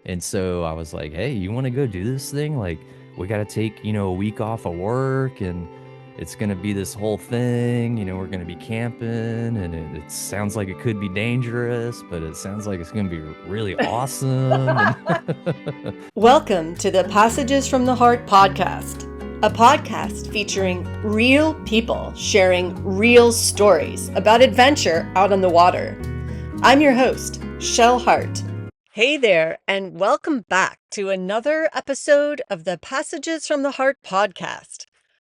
And so I was like, hey, you want to go do this thing? Like, we got to take, a week off of work and it's going to be this whole thing. We're going to be camping and it sounds like it could be dangerous, but it sounds like it's going to be really awesome. And Welcome to the Passages from the Heart podcast, a podcast featuring real people sharing real stories about adventure out on the water. I'm your host, Shell Hart. Hey there, and welcome back to another episode of the Passages from the Heart podcast.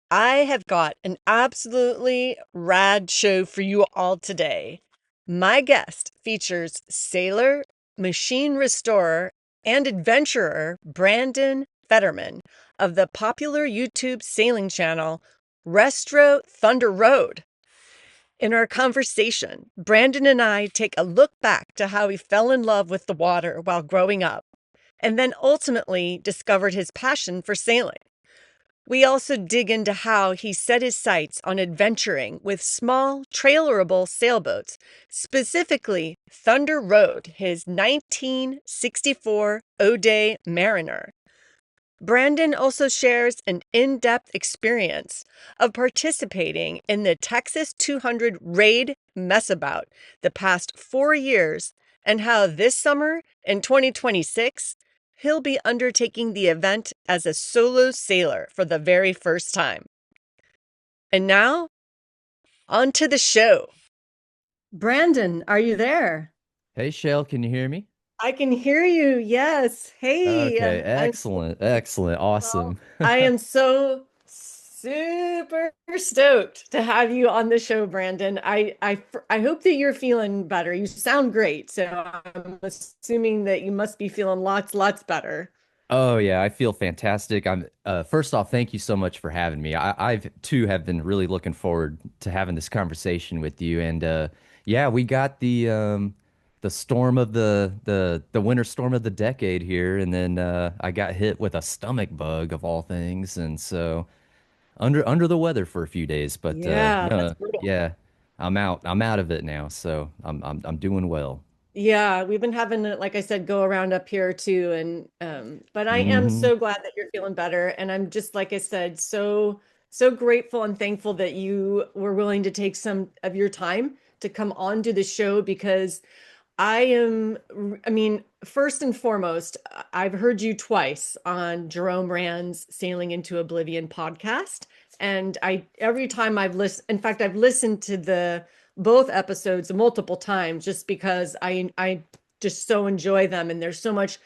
I have got an absolutely rad show for you all today. My guest features sailor, machine restorer, and adventurer Brandon Fetterman of the popular YouTube sailing channel Restro Thunder Road. In our conversation, Brandon and I take a look back to how he fell in love with the water while growing up, and then ultimately discovered his passion for sailing. We also dig into how he set his sights on adventuring with small, trailerable sailboats, specifically Thunder Road, his 1964 O'Day Mariner. Brandon also shares an in-depth experience of participating in the Texas 200 Raid Messabout the past 4 years and how this summer in 2026, he'll be undertaking the event as a solo sailor for the very first time. And now, on to the show. Brandon, are you there? hey, Shell, can you hear me? I can hear you. Yes. Hey, Okay, I'm excellent, excellent, well, awesome. I am so super stoked to have you on the show, Brandon. I hope that you're feeling better. You sound great, so I'm assuming that you must be feeling lots better. Oh yeah, I feel fantastic. I'm first off, thank you so much for having me. I've too have been really looking forward to having this conversation with you. And yeah, we got the storm of the winter storm of the decade here, and then I got hit with a stomach bug of all things, and so under the weather for a few days. But Yeah, that's no, brutal. yeah, I'm out of it now, so I'm doing well. Yeah, we've been having it, like I said, go around up here too. And but I am Hmm. so glad that you're feeling better. And I'm just, like I said, so grateful and thankful that you were willing to take some of your time to come on to the show because I mean, first and foremost, I've heard you twice on Jerome Rand's Sailing into Oblivion podcast. And every time I've listened, in fact, I've listened to the both episodes multiple times just because I just so enjoy them. And there's so much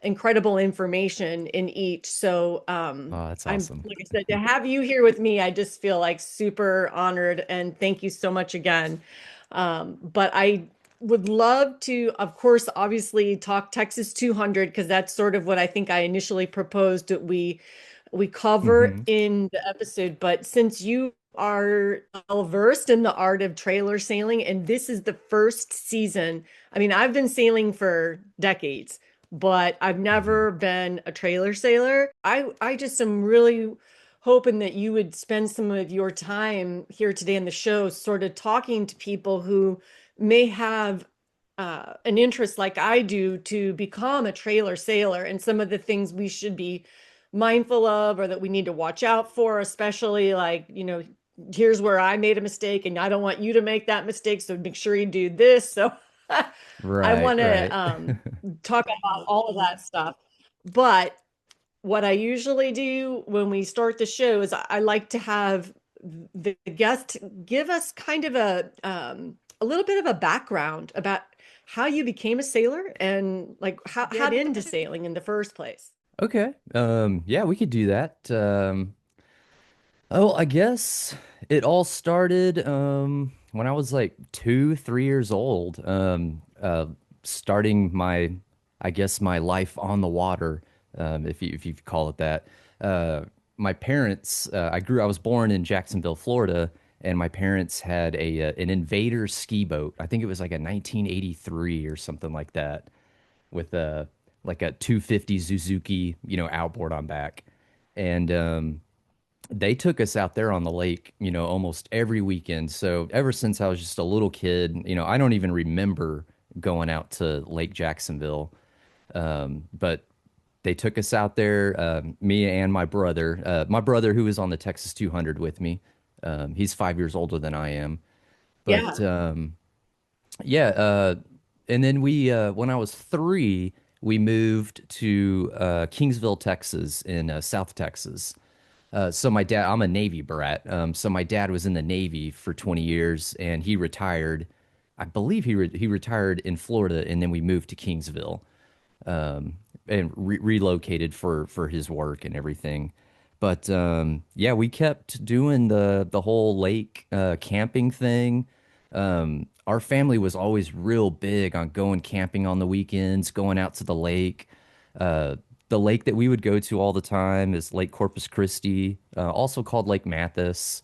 incredible information in each. So Oh, that's I'm, awesome. like I said, to have you here with me, I just feel like super honored and thank you so much again. But I would love to, of course, obviously talk Texas 200 because that's sort of what I think I initially proposed that we cover Hmm. in the episode. But since you are well versed in the art of trailer sailing, and this is the first season, I mean, I've been sailing for decades, but I've Hmm. never been a trailer sailor. I just am really hoping that you would spend some of your time here today in the show sort of talking to people who may have an interest like I do to become a trailer sailor and some of the things we should be mindful of or that we need to watch out for, especially like, here's where I made a mistake and I don't want you to make that mistake. So make sure you do this. So I Right, want to right. talk about all of that stuff. But what I usually do when we start the show is I like to have the guest give us kind of a little bit of a background about how you became a sailor and like how into sailing in the first place. Okay. Yeah, we could do that. Oh, I guess it all started when I was like 2, 3 years old. Starting I guess my life on the water, if you call it that. My parents, I was born in Jacksonville, Florida, and my parents had an Invader ski boat. I think it was like a 1983 or something like that, with a like a 250 Suzuki, outboard on back. And they took us out there on the lake, almost every weekend. So ever since I was just a little kid, I don't even remember going out to Lake Jacksonville. But they took us out there, me and my brother. My brother, who was on the Texas 200 with me, he's 5 years older than I am. But Yeah. yeah, and then when I was 3, we moved to Kingsville, Texas, in South Texas. So my dad, I'm a Navy brat. So my dad was in the Navy for 20 years, and he retired. I believe he retired in Florida, and then we moved to Kingsville, and relocated for his work and everything. But yeah, we kept doing the whole lake camping thing. Our family was always real big on going camping on the weekends, going out to the lake. Uh, the lake that we would go to all the time is Lake Corpus Christi, also called Lake Mathis.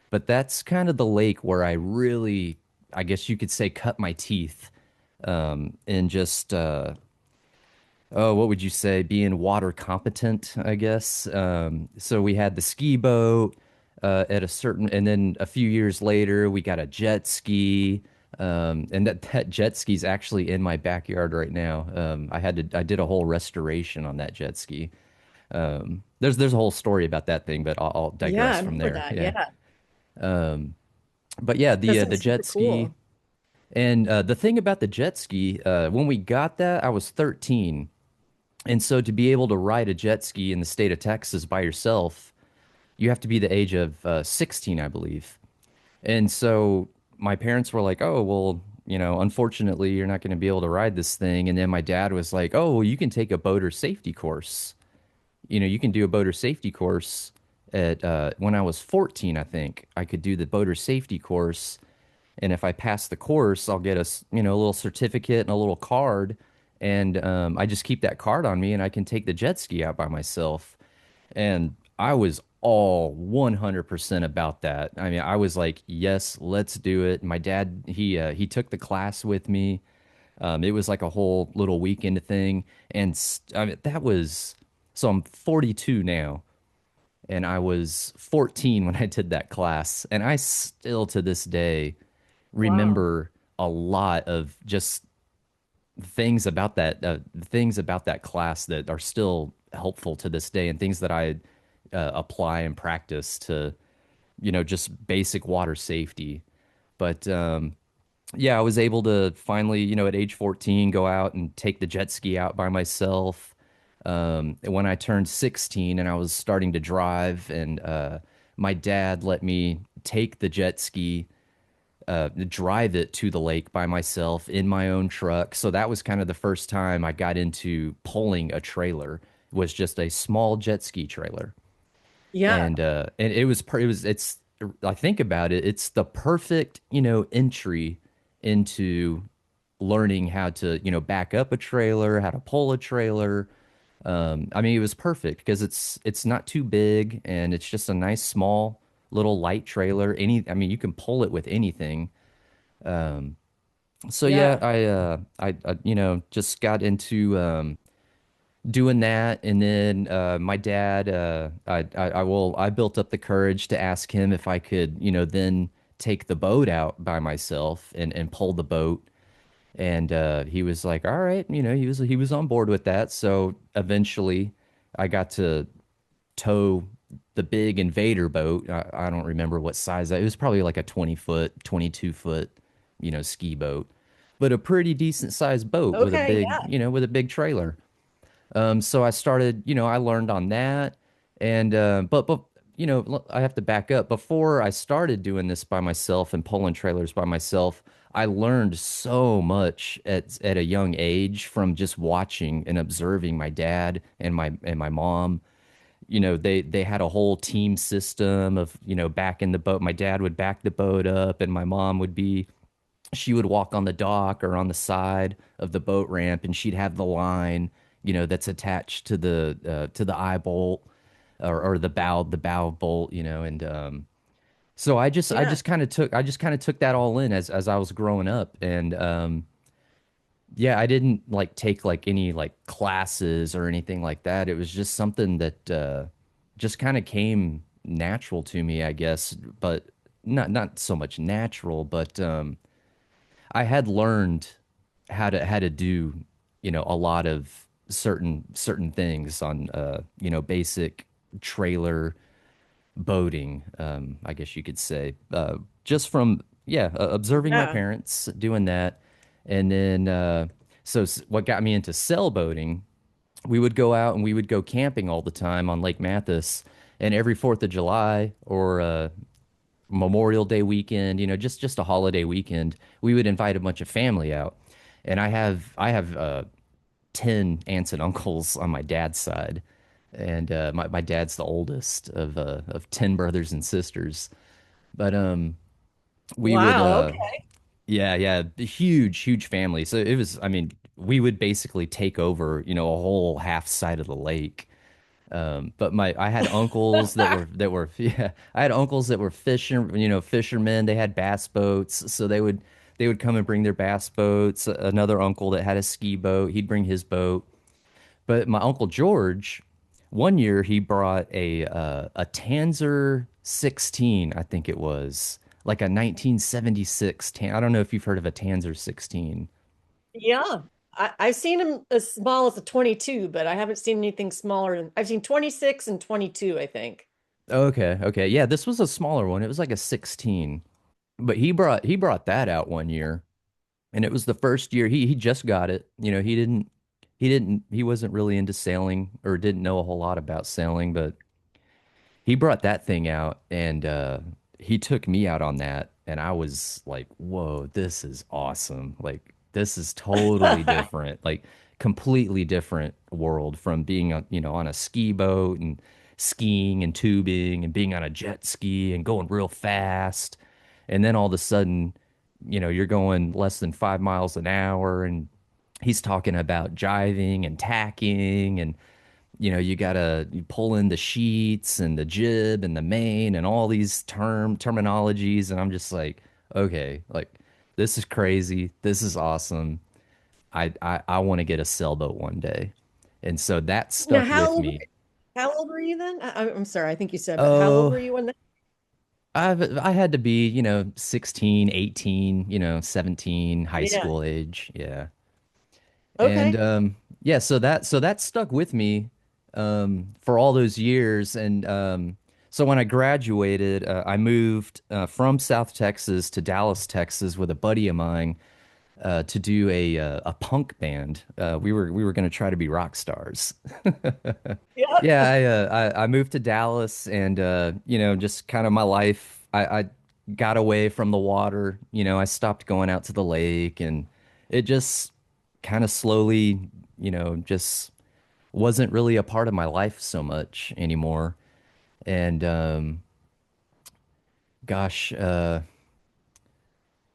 But that's kind of the lake where I really, I guess you could say, cut my teeth in just oh, what would you say, being water competent, I guess. So we had the ski boat at a certain, and then a few years later, we got a jet ski. And that jet ski's actually in my backyard right now. I did a whole restoration on that jet ski. There's a whole story about that thing, but I'll Yeah, I digress from remember there. that. Yeah. Yeah. But yeah, That the sounds super jet ski. cool. And the thing about the jet ski, when we got that, I was 13. And so to be able to ride a jet ski in the state of Texas by yourself, you have to be the age of 16, I believe. And so my parents were like, "Oh, well, unfortunately, you're not going to be able to ride this thing." And then my dad was like, "Oh, well, you can take a boater safety course. You can do a boater safety course at when I was 14, I think. I could do the boater safety course, and if I pass the course, I'll get a little certificate and a little card, and I just keep that card on me, and I can take the jet ski out by myself." And I was all 100% about that. I mean, I was like, "Yes, let's do it." My dad, he took the class with me. It was like a whole little weekend thing, and I mean, that was so. I'm 42 now, and I was 14 when I did that class, and I still to this day Wow. remember a lot of just things about that class that are still helpful to this day, and things that I apply and practice to just basic water safety. But yeah, I was able to finally, at age 14, go out and take the jet ski out by myself. When I turned 16 and I was starting to drive, and my dad let me take the jet ski, drive it to the lake by myself in my own truck. So that was kind of the first time I got into pulling a trailer. Was just a small jet ski trailer. Yeah. And it's I think about it, it's the perfect, entry into learning how to, back up a trailer, how to pull a trailer. I mean, it was perfect because it's not too big, and it's just a nice small little light trailer. I mean, you can pull it with anything. So yeah, Yeah. I just got into doing that, and then my dad, I built up the courage to ask him if I could, then take the boat out by myself and pull the boat. And he was like, "All right," he was on board with that. So eventually, I got to tow the big invader boat. I don't remember what size that. It was probably like a 20-foot, 22-foot, ski boat, but a pretty decent sized boat with a Okay. big, Yeah. with a big trailer. So I started, I learned on that, and but I have to back up. Before I started doing this by myself and pulling trailers by myself, I learned so much at a young age from just watching and observing my dad and my mom. They had a whole team system of, backing the boat. My dad would back the boat up, and my mom she would walk on the dock or on the side of the boat ramp, and she'd have the line, that's attached to the eye bolt, or the bow bolt, and so Yeah. I just kind of took that all in as I was growing up. And yeah, I didn't like take like any like classes or anything like that. It was just something that just kind of came natural to me, I guess, but not so much natural, but I had learned how to do, a lot of certain things on basic trailer boating, I guess you could say, just from observing my Yeah. parents doing that. And then what got me into sailboating, we would go out and we would go camping all the time on Lake Mathis, and every 4th of July or Memorial Day weekend, just a holiday weekend, we would invite a bunch of family out. And I have 10 aunts and uncles on my dad's side. And my dad's the oldest of 10 brothers and sisters. But we would Wow. Okay. yeah, huge family. So it was, I mean, we would basically take over, a whole half side of the lake. But I had uncles that were yeah, I had uncles that were fishermen. They had bass boats, so they would come and bring their bass boats. Another uncle that had a ski boat, he'd bring his boat. But my uncle George, one year he brought a Tanzer 16, I think it was, like a 1976 Tan. I don't know if you've heard of a Tanzer 16. Yeah. I've seen them as small as a 22, but I haven't seen anything smaller than I've seen 26 and 22, I think. Okay. Yeah, this was a smaller one. It was like a 16. But he brought that out one year, and it was the first year he just got it. He wasn't really into sailing or didn't know a whole lot about sailing, but he brought that thing out, and he took me out on that, and I was like, "Whoa, this is awesome. Like this is totally different. Like completely different world from being on a ski boat and skiing and tubing and being on a jet ski and going real fast. And then all of a sudden, you're going less than 5 miles an hour, and he's talking about jiving and tacking, and you gotta pull in the sheets and the jib and the main and all these terminologies, and I'm just like, okay, like this is crazy, this is awesome. I want to get a sailboat one day, and so that Now, stuck with me. how old were you then? I'm sorry, I think you said, but how old Oh, were you when that? I had to be 16, 18, 17, high Yeah. school age, yeah. And Okay. yeah, so that stuck with me for all those years. And so when I graduated, I moved from South Texas to Dallas, Texas, with a buddy of mine to do a punk band. We were going to try to be rock stars. Yeah. Yeah, I moved to Dallas, and just kind of my life. I got away from the water. I stopped going out to the lake, and it just kind of slowly, just wasn't really a part of my life so much anymore. And gosh,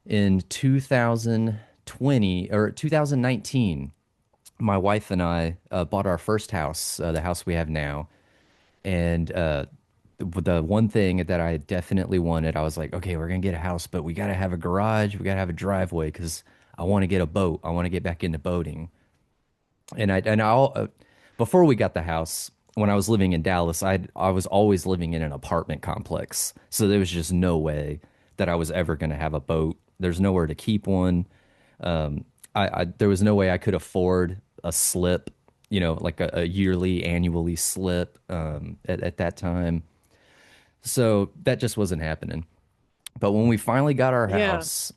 in 2020 or 2019, my wife and I bought our first house, the house we have now. And the one thing that I definitely wanted, I was like, okay, we're gonna get a house, but we gotta have a garage, we gotta have a driveway because I want to get a boat. I want to get back into boating. And before we got the house, when I was living in Dallas, I was always living in an apartment complex, so there was just no way that I was ever gonna have a boat. There's nowhere to keep one. There was no way I could afford a slip, like a yearly, annually slip at that time. So that just wasn't happening. But when we finally got our Yeah. house,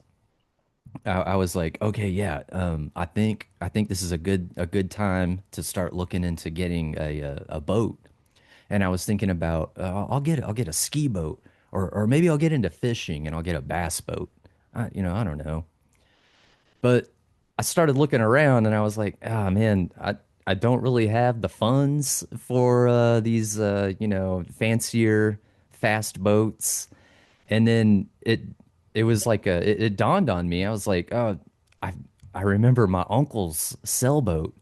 I was like, okay, yeah, I think this is a good time to start looking into getting a boat. And I was thinking about I'll get a ski boat, or maybe I'll get into fishing and I'll get a bass boat. I don't know. But I started looking around, and I was like, ah, man, I don't really have the funds for these fancier fast boats. And then it was like it dawned on me. I was like, oh, I I remember my uncle's sailboat.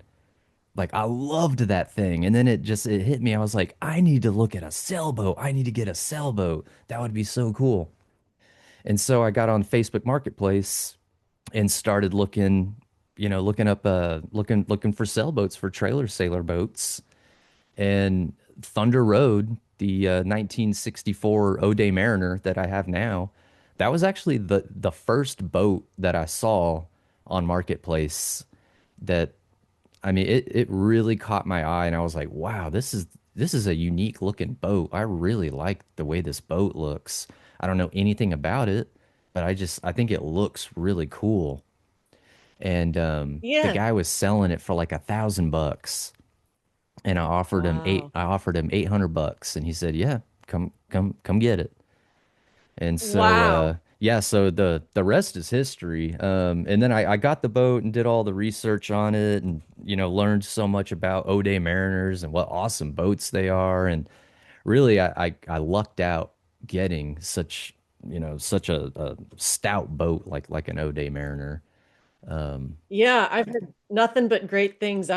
Like I loved that thing. And then it hit me. I was like, I need to look at a sailboat. I need to get a sailboat. That would be so cool. And so I got on Facebook Marketplace and started looking up looking for sailboats, for trailer sailor boats. And Thunder Road, the 1964 O'Day Mariner that I have now, that was actually the first boat that I saw on Marketplace that I mean, it really caught my eye, and I was like, wow, this is a unique looking boat. I really like the way this boat looks. I don't know anything about it, but I think it looks really cool. And the Yeah. guy was selling it for like $1,000, and Wow. I offered him $800, and he said, yeah, come get it. And so Wow. yeah, so the rest is history. And then I got the boat and did all the research on it, and learned so much about O'Day Mariners and what awesome boats they are. And really I lucked out getting such a stout boat like an O'Day Mariner. Yeah, I've heard nothing but great things.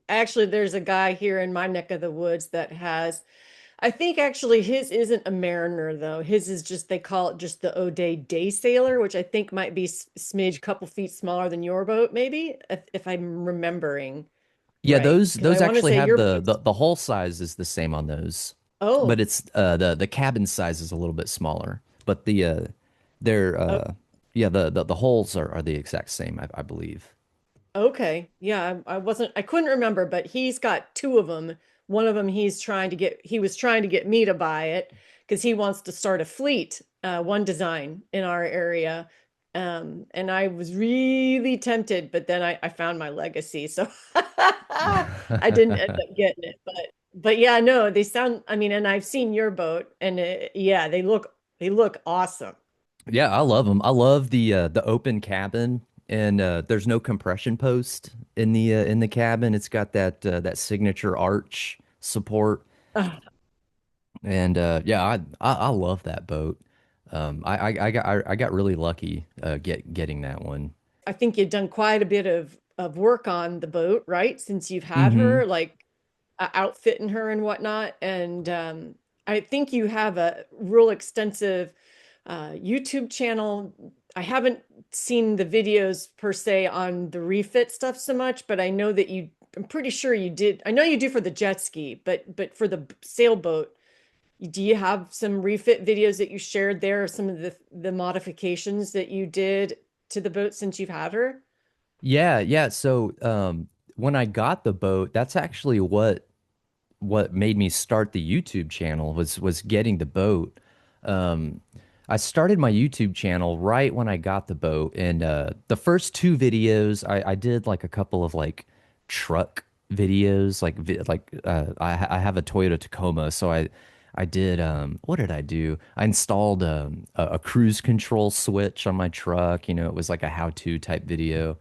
Actually, there's a guy here in my neck of the woods that has, I think actually his isn't a Mariner though. His is just, they call it just the O'Day Day Sailor, which I think might be smidge couple feet smaller than your boat, maybe, if I'm remembering Yeah, right. those Because I those want to actually say have your the boat's, the hull size is the same on those, but oh, it's the cabin size is a little bit smaller. But they're oh, yeah, the holes are the exact same, I believe. okay. Yeah, I wasn't, I couldn't remember, but he's got two of them. One of them he was trying to get me to buy it because he wants to start a fleet, one design in our area. And I was really tempted, but then I found my legacy. So I didn't end up getting it. But yeah, no, they sound, I mean, and I've seen your boat and yeah, they look awesome. Yeah, I love them. I love the open cabin, and there's no compression post in the cabin. It's got that signature arch support, and yeah, I love that boat. I got really lucky getting that one. I think you've done quite a bit of work on the boat, right? Since you've had Hmm. her, like outfitting her and whatnot. And I think you have a real extensive YouTube channel. I haven't seen the videos per se on the refit stuff so much, but I know that you, I'm pretty sure you did. I know you do for the jet ski, but for the sailboat, do you have some refit videos that you shared there, some of the modifications that you did to the boat since you've had her? Yeah, yeah. So when I got the boat, that's actually what made me start the YouTube channel was getting the boat. Um, I started my YouTube channel right when I got the boat, and the first two videos I did like a couple of like truck videos, I have a Toyota Tacoma, so I did what did I do? I installed a cruise control switch on my truck. It was like a how-to type video.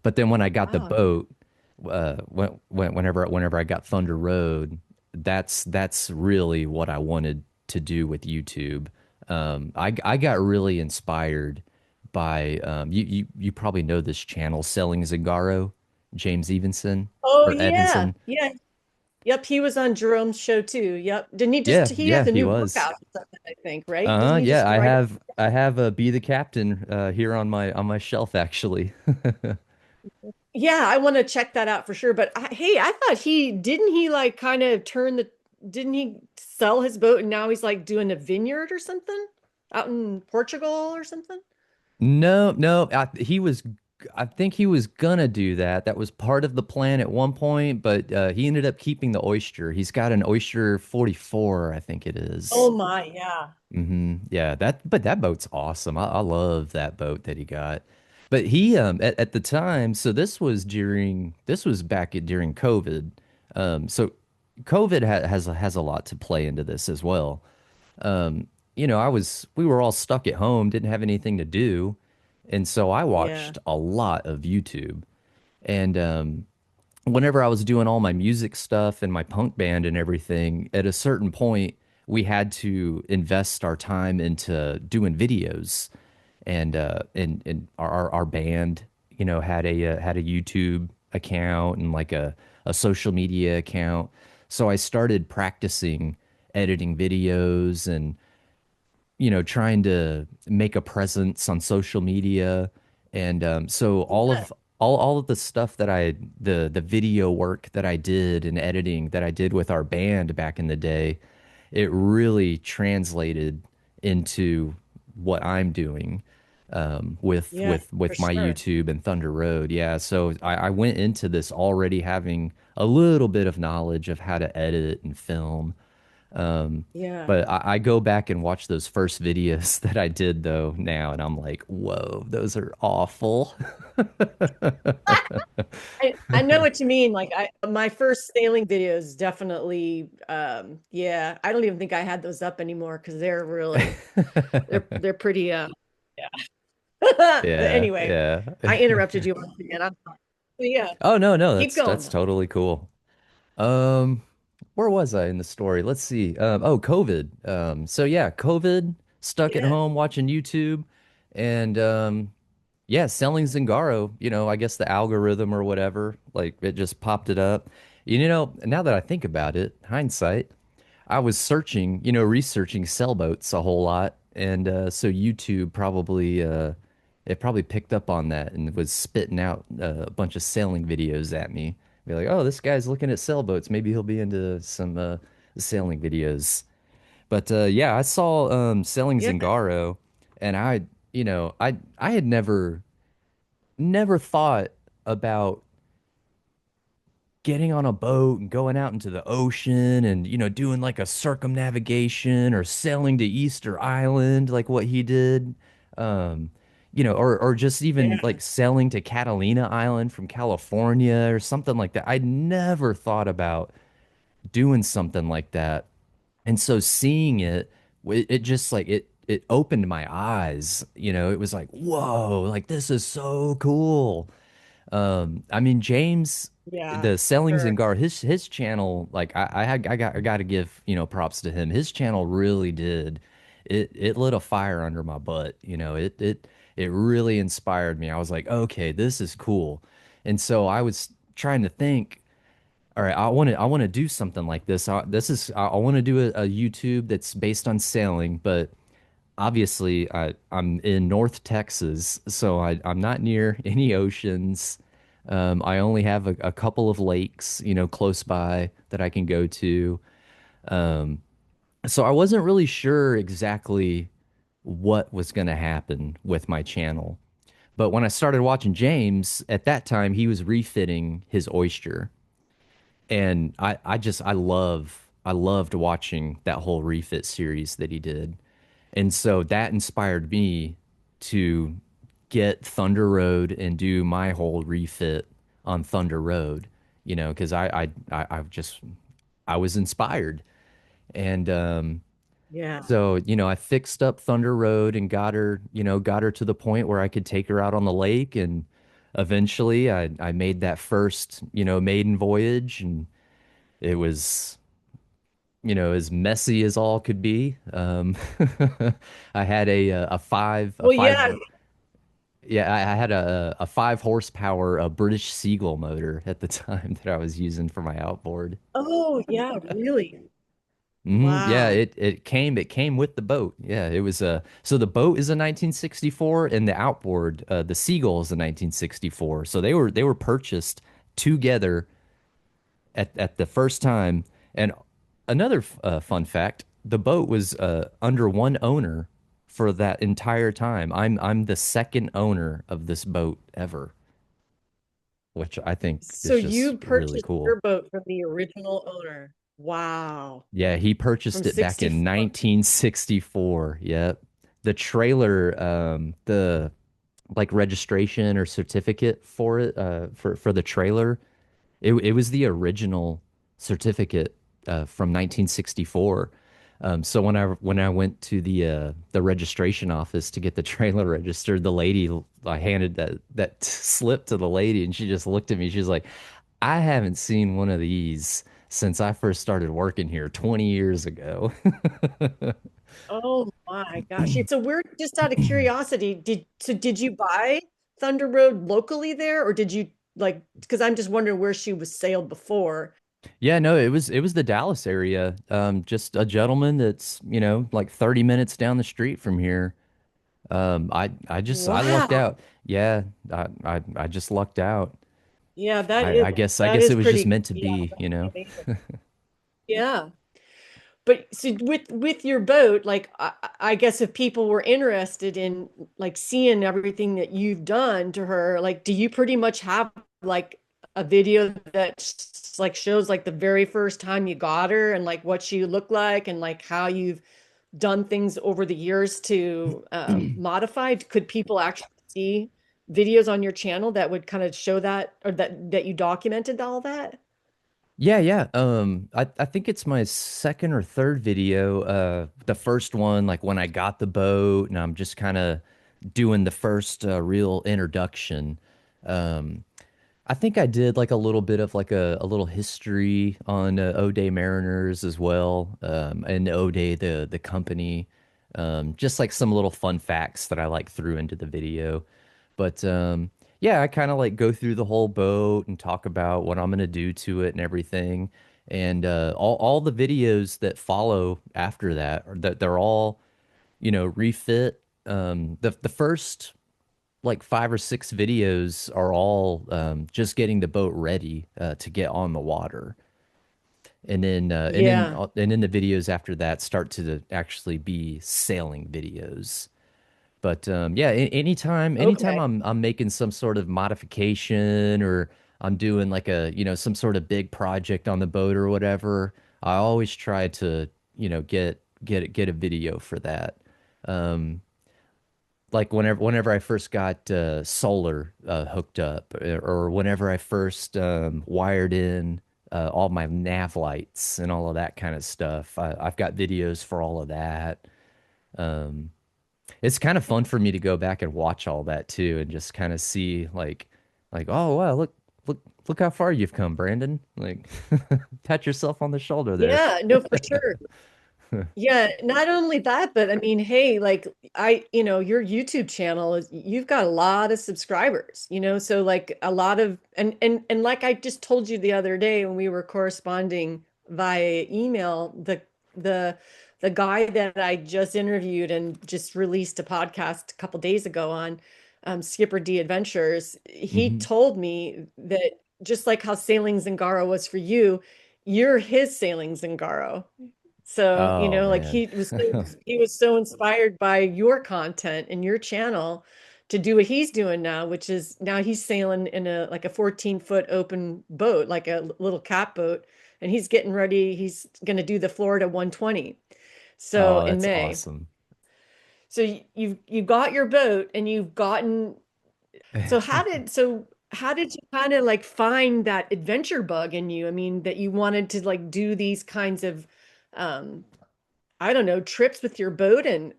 But then when I got the Wow. boat, whenever I got Thunder Road, that's really what I wanted to do with YouTube. I got really inspired by you probably know this channel, Selling Zingaro, James Evenson Oh or yeah. Evanson. Yeah. Yep, he was on Jerome's show too. Yep. Didn't Yeah, he yeah, has a he new book was. out or something, I think, right? Didn't he Yeah, just write it? I have Be the Captain here on my shelf actually. Yeah, I want to check that out for sure. But hey, I thought he didn't he like kind of turn the didn't he sell his boat and now he's like doing a vineyard or something out in Portugal or something? No, no, I think he was gonna do that. That was part of the plan at one point, but he ended up keeping the oyster. He's got an oyster 44, I think it Oh is. my, yeah. Yeah, but that boat's awesome. I love that boat that he got. But he at the time, so this was during COVID. So COVID has a lot to play into this as well. We were all stuck at home, didn't have anything to do. And so I Yeah. watched a lot of YouTube. And whenever I was doing all my music stuff and my punk band and everything, at a certain point, we had to invest our time into doing videos. And our band, had a YouTube account and like a social media account. So I started practicing editing videos and trying to make a presence on social media. And so Yeah. all of the stuff the video work that I did and editing that I did with our band back in the day, it really translated into what I'm doing. with Yeah, for my sure. YouTube and Thunder Road. Yeah, so I went into this already having a little bit of knowledge of how to edit and film. Um, Yeah. but I go back and watch those first videos that I did though now, and I'm like, whoa, those are awful. I know what you mean. Like my first sailing videos definitely yeah, I don't even think I had those up anymore because they're really they're pretty yeah. Yeah, Anyway, yeah. I interrupted you once again. I'm sorry. So yeah, Oh no, no, keep going that's though. totally cool. Um, where was I in the story? Let's see. Oh, COVID. So yeah, COVID, stuck at Yeah. home watching YouTube, and yeah, selling Zingaro. I guess the algorithm or whatever, like it just popped it up. Now that I think about it, hindsight, I was searching, researching sailboats a whole lot, and so YouTube probably it probably picked up on that and was spitting out a bunch of sailing videos at me. Be like, oh, this guy's looking at sailboats. Maybe he'll be into some sailing videos. But yeah, I saw selling Yeah. Zingaro, and I had never thought about getting on a boat and going out into the ocean and doing like a circumnavigation or sailing to Easter Island like what he did, um or just even Yeah. like sailing to Catalina Island from California or something like that. I never thought about doing something like that, and so seeing it, it just like it opened my eyes. It was like, whoa, like this is so cool. I mean, James, Yeah. the Selling Sure. Zingar, his channel, like I got to give, props to him. His channel really did. It lit a fire under my butt. It really inspired me. I was like, okay, this is cool. And so I was trying to think, all right, I want to do something like this. I want to do a YouTube that's based on sailing, but obviously I'm in North Texas, so I'm not near any oceans. I only have a couple of lakes, close by that I can go to. So I wasn't really sure exactly what was going to happen with my channel. But when I started watching James, at that time he was refitting his oyster. And I loved watching that whole refit series that he did. And so that inspired me to get Thunder Road and do my whole refit on Thunder Road, because I just I was inspired. And Yeah. so, I fixed up Thunder Road and got her to the point where I could take her out on the lake. And eventually I made that first, maiden voyage, and it was as messy as all could be. I had a Well, five, yeah. yeah, I had a 5 horsepower British Seagull motor at the time that I was using for my outboard. Oh, yeah, really. Yeah, Wow. it came with the boat. Yeah, it was so the boat is a 1964 and the outboard, the Seagull is a 1964. So they were purchased together at the first time. And another fun fact, the boat was under one owner for that entire time. I'm the second owner of this boat ever, which I think So is just you really purchased cool. your boat from the original owner. Wow. Yeah, he From purchased it back in 64. 1964. Yep. The trailer, the like registration or certificate for it, for the trailer, it was the original certificate from 1964. So when I went to the registration office to get the trailer registered, the lady, I handed that slip to the lady, and she just looked at me. She's like, "I haven't seen one of these since I first started working here 20 years ago." Oh my gosh. So we're just out of curiosity. Did you buy Thunder Road locally there or did you like because I'm just wondering where she was sailed before. Yeah, no, it was the Dallas area. Just a gentleman that's, like 30 minutes down the street from here. I lucked Wow. out. Yeah, I just lucked out. Yeah, I guess that is it was just pretty meant to yeah, be, that's pretty amazing. Yeah. But so with your boat, like I guess if people were interested in like seeing everything that you've done to her, like do you pretty much have like a video that like shows like the very first time you got her and like what she looked like and like how you've done things over the years to modify? Could people actually see videos on your channel that would kind of show that or that you documented all that? Yeah, yeah. I think it's my second or third video. The first one, like when I got the boat, and I'm just kind of doing the first real introduction. Um, I think I did like a little bit of like a little history on O'Day Mariners as well, and O'Day the company, just like some little fun facts that I like threw into the video. But yeah, I kind of like go through the whole boat and talk about what I'm gonna do to it and everything. And all the videos that follow after that, are that they're all, refit. The first like 5 or 6 videos are all just getting the boat ready to get on the water, and then Yeah. and then the videos after that start to actually be sailing videos. But yeah, anytime Okay. I'm making some sort of modification, or I'm doing like a some sort of big project on the boat or whatever, I always try to get a video for that. Um, like whenever I first got solar hooked up, or whenever I first wired in all my nav lights and all of that kind of stuff. I've got videos for all of that. Um, it's kind of fun for me to go back and watch all that too, and just kind of see like, oh wow, look how far you've come, Brandon. Like, pat yourself on the shoulder there. Yeah, no, for sure. Yeah, not only that, but I mean, hey, like your YouTube channel is you've got a lot of subscribers, so like a lot of and like I just told you the other day when we were corresponding via email, the the guy that I just interviewed and just released a podcast a couple days ago on Skipper D Adventures, he Hmm. told me that just like how Sailing Zingaro was for you, you're his Sailing Zingaro. So, Oh like man. he was so inspired by your content and your channel to do what he's doing now, which is now he's sailing in a like a 14-foot open boat, like a little cat boat, and he's getting ready. He's going to do the Florida 120. So Oh, in that's May. awesome. So you've got your boat and you've gotten how did you kind of like find that adventure bug in you? I mean, that you wanted to like do these kinds of um I don't know, trips with your boat and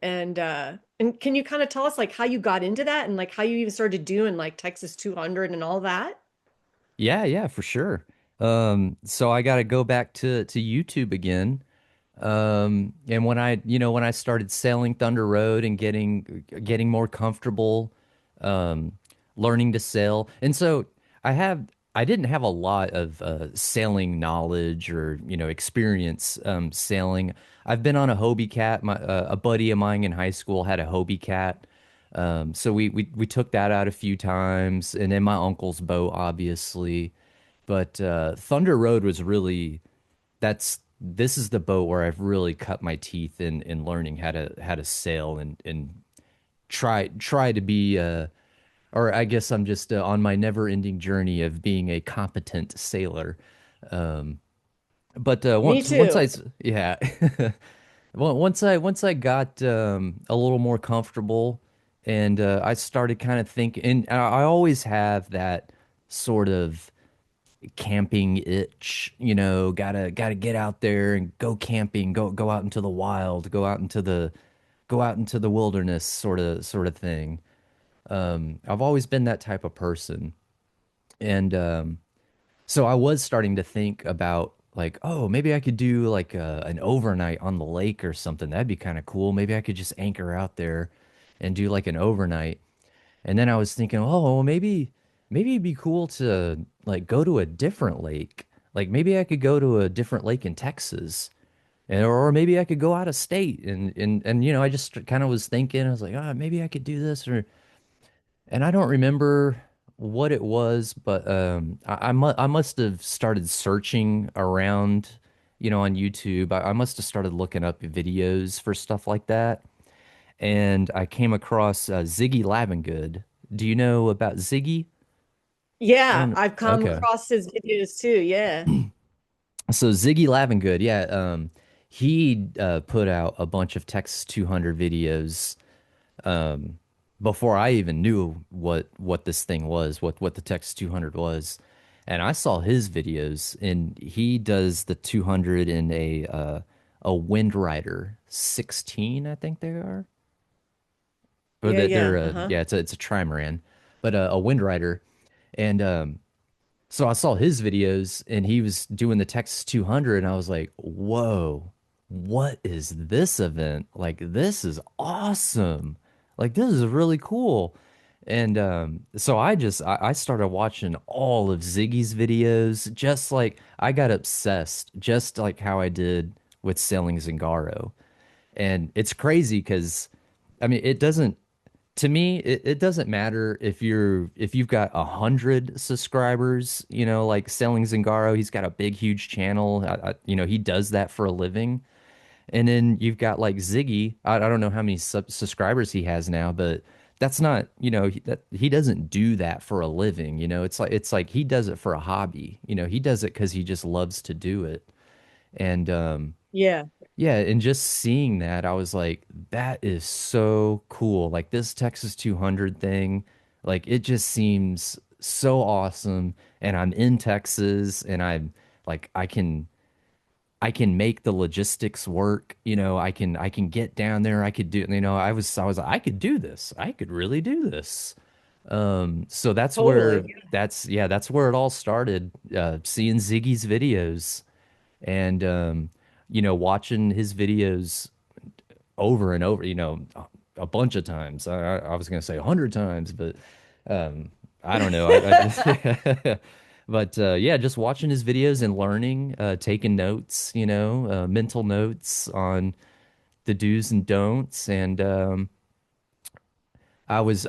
can you kind of tell us like how you got into that and like how you even started doing like Texas 200 and all that? Yeah, yeah, for sure. So I got to go back to YouTube again. And when I started sailing Thunder Road and getting more comfortable, um, learning to sail. And so I didn't have a lot of sailing knowledge or experience sailing. I've been on a Hobie Cat. A buddy of mine in high school had a Hobie Cat. So we took that out a few times, and then my uncle's boat, obviously. But Thunder Road was really that's this is the boat where I've really cut my teeth in learning how to sail and try to be or I guess I'm just on my never-ending journey of being a competent sailor. Um, but Me too. yeah. Well, once I got a little more comfortable, and I started kind of thinking, and I always have that sort of camping itch, gotta get out there and go camping, go out into the wild, go out into the wilderness sort of thing. I've always been that type of person. And so I was starting to think about like, oh, maybe I could do like an overnight on the lake or something. That'd be kind of cool. Maybe I could just anchor out there and do like an overnight. And then I was thinking, oh, well, maybe it'd be cool to like go to a different lake. Like maybe I could go to a different lake in Texas. And, or maybe I could go out of state and I just kind of was thinking, I was like, ah, maybe I could do this, and I don't remember what it was, but I must have started searching around on YouTube. I must have started looking up videos for stuff like that, and I came across Ziggy Lavengood. Do you know about Ziggy? I Yeah, don't know. I've come Okay. across his videos too. Yeah. So Ziggy Lavengood, yeah, he put out a bunch of Texas 200 videos um, before I even knew what this thing was, what the Texas 200 was. And I saw his videos, and he does the 200 in a Wind Rider 16, I think they are. Or Yeah, they're yeah. Uh-huh. yeah, it's a trimaran, but a Wind Rider. And so I saw his videos and he was doing the Texas 200 and I was like, "Whoa, what is this event? Like this is awesome. Like this is really cool." And so I started watching all of Ziggy's videos, just like I got obsessed, just like how I did with Sailing Zingaro. And it's crazy because I mean it doesn't to me, it doesn't matter if you've got 100 subscribers, like Selling Zingaro, he's got a big, huge channel. He does that for a living. And then you've got like Ziggy. I don't know how many subscribers he has now, but that's not, he doesn't do that for a living. It's like he does it for a hobby. He does it because he just loves to do it. And Yeah. yeah, and just seeing that, I was like, that is so cool. Like this Texas 200 thing, like it just seems so awesome. And I'm in Texas and I'm like I can make the logistics work. I can get down there. I could do, I was I could do this. I could really do this. So that's where Totally. that's where it all started. Seeing Ziggy's videos and watching his videos over and over, a bunch of times. I was gonna say 100 times, but I don't know. But yeah, just watching his videos and learning, taking notes, mental notes on the do's and don'ts, and I was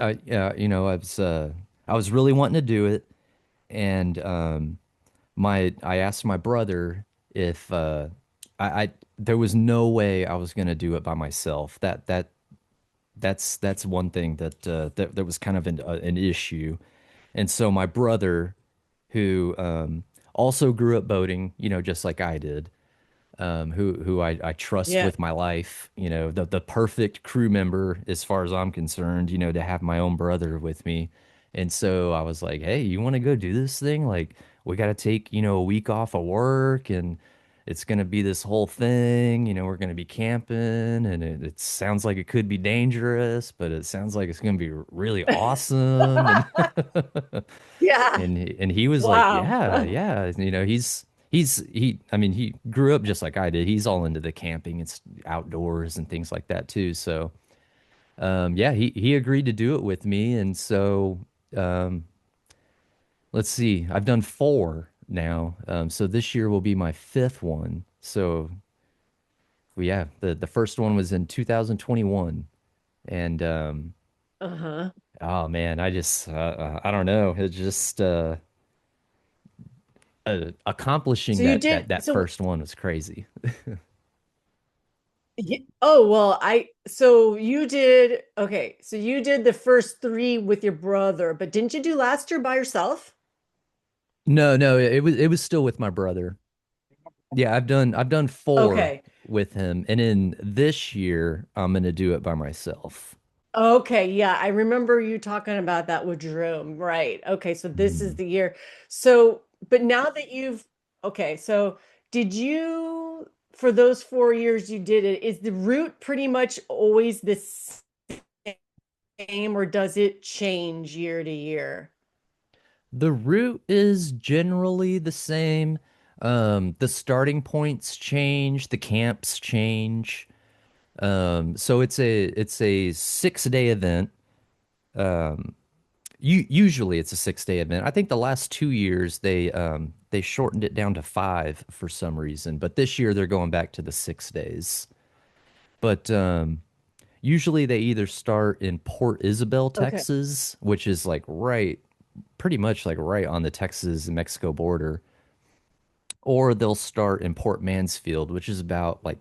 really wanting to do it, and my I asked my brother if I there was no way I was gonna do it by myself. That's one thing that was kind of an issue. And so my brother, who also grew up boating, just like I did, who I trust Yeah. with my life, the perfect crew member as far as I'm concerned, to have my own brother with me. And so I was like, hey, you want to go do this thing? Like, we got to take, a week off of work and it's going to be this whole thing. We're going to be camping and it sounds like it could be dangerous, but it sounds like it's going to be really awesome. And Yeah. and he was like, Wow. yeah, yeah. I mean, he grew up just like I did. He's all into the camping, it's outdoors and things like that too. So, yeah, he agreed to do it with me, and so um, let's see, I've done four now. So this year will be my fifth one. So, well, yeah, the first one was in 2021, and Uh-huh. oh man, I don't know, it just accomplishing So you that first one was crazy. oh well, so you did okay, so you did the first three with your brother, but didn't you do last year by yourself? No, no, it was still with my brother. Yeah, I've done four Okay. with him, and in this year I'm gonna do it by myself. Okay, yeah, I remember you talking about that with Jerome, right? Okay, so this is Mm. the year. So, but now that okay, so did you, for those 4 years you did it, is the route pretty much always the same, or does it change year to year? The route is generally the same. The starting points change, the camps change. So it's a 6 day event. Usually it's a 6 day event. I think the last 2 years they shortened it down to five for some reason, but this year they're going back to the 6 days. But usually they either start in Port Isabel, Okay. Texas, which is like right, pretty much like right on the Texas and Mexico border, or they'll start in Port Mansfield, which is about like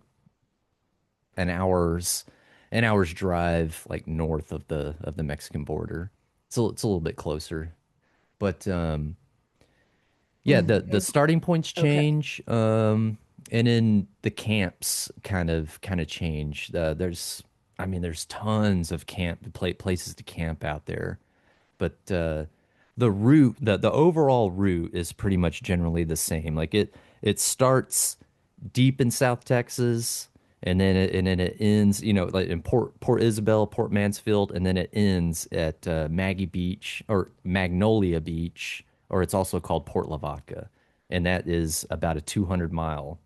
an hour's an hour's drive like north of the Mexican border. It's a little bit closer. But yeah, the Mm, starting points okay. change, and then the camps kind of change. I mean, there's tons of places to camp out there, but the overall route is pretty much generally the same. It starts deep in South Texas, and then it ends, you know, like in Port Isabel, Port Mansfield, and then it ends at Maggie Beach or Magnolia Beach, or it's also called Port Lavaca, and that is about a 200 mile,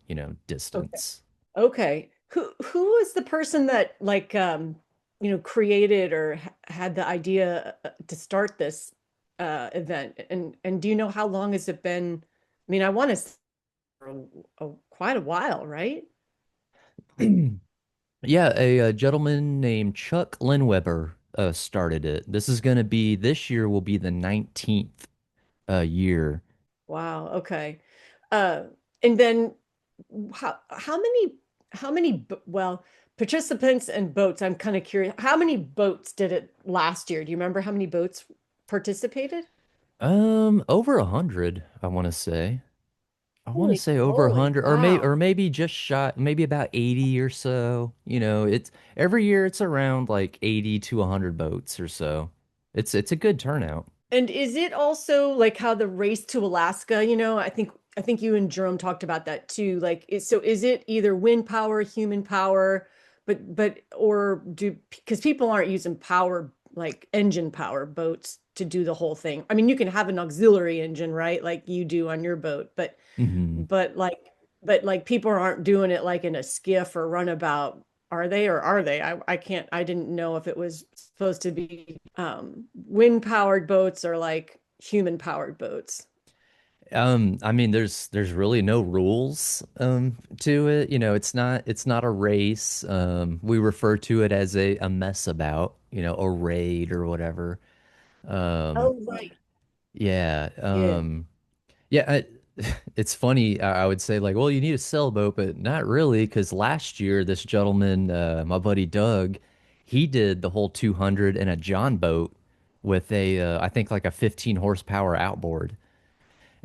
you know, Okay. distance. Okay. Who was the person that created or had the idea to start this event? And do you know how long has it been? I mean, I want to say for quite a while, right? Yeah, a gentleman named Chuck Linweber started it. This year will be the 19th year. Wow. Okay. Uh, and then how many well, participants and boats? I'm kind of curious. How many boats did it last year? Do you remember how many boats participated? Over 100, I want to say. I want to Holy say over a moly. hundred, or Wow. maybe just shy, maybe about 80 or so. You know, it's every year it's around like 80 to 100 boats or so. It's a good turnout. And is it also like how the race to Alaska, I think you and Jerome talked about that too. So is it either wind power, human power, but or do because people aren't using power like engine power boats to do the whole thing. I mean, you can have an auxiliary engine, right? Like you do on your boat, Hmm. but like but like people aren't doing it like in a skiff or runabout, are they, or are they? I can't, I didn't know if it was supposed to be wind powered boats or like human powered boats. I mean, there's really no rules to it. You know, it's not a race. We refer to it as a mess about, you know, a raid or whatever. Um, Oh, right. yeah. Yeah. Yeah, it's funny. I would say like, well, you need a sailboat, but not really, because last year this gentleman, my buddy Doug, he did the whole 200 in a John boat with I think like a 15 horsepower outboard,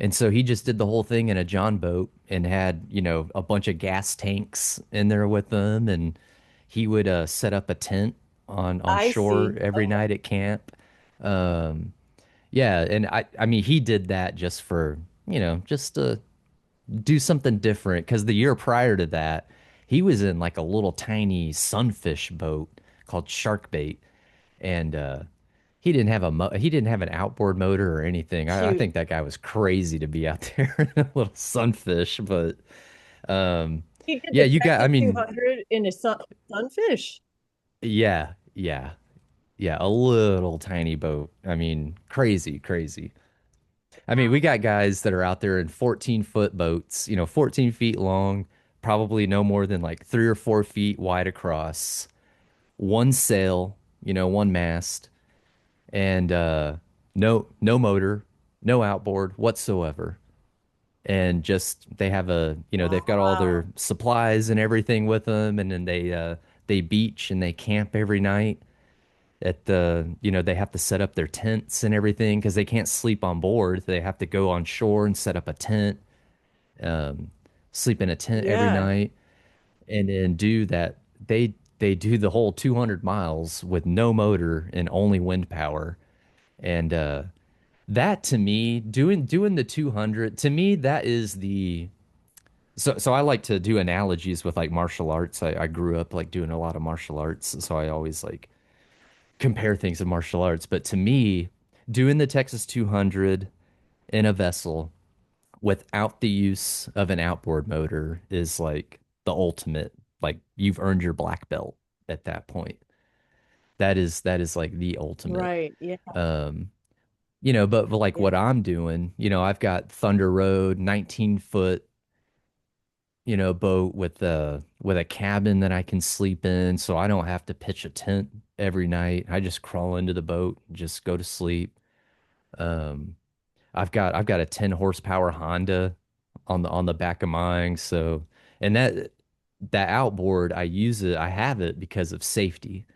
and so he just did the whole thing in a John boat and had, you know, a bunch of gas tanks in there with them, and he would set up a tent on I shore see. every Okay. night at camp. Um, yeah, and I mean he did that just for, you know, just to do something different because the year prior to that, he was in like a little tiny sunfish boat called Shark Bait, and he didn't have an outboard motor or anything. I Cute. think that guy was crazy to be out there in a little sunfish, but um, He did yeah, the you got. I Texas mean, 200 in a sunfish. yeah, yeah, a little tiny boat. I mean, crazy. I mean, we got guys that are out there in 14-foot boats, you know, 14 feet long, probably no more than like 3 or 4 feet wide across, one sail, you know, one mast, and no motor, no outboard whatsoever. And just they have you know, they've got all their Wow. supplies and everything with them, and then they beach and they camp every night at you know, they have to set up their tents and everything because they can't sleep on board. They have to go on shore and set up a tent, um, sleep in a tent every Yeah. night, and then do that. They do the whole 200 miles with no motor and only wind power. And that to me, doing the 200, to me, that is the so I like to do analogies with like martial arts. I grew up like doing a lot of martial arts, so I always like compare things to martial arts. But to me, doing the Texas 200 in a vessel without the use of an outboard motor is like the ultimate. Like you've earned your black belt at that point. That is like the ultimate. Right. Yeah. Um, you know, but like Yeah. what I'm doing, you know, I've got Thunder Road, 19-foot, you know, boat with a cabin that I can sleep in, so I don't have to pitch a tent every night. I just crawl into the boat, just go to sleep. Um, I've got a 10 horsepower Honda on the back of mine. So, and that outboard, I have it because of safety,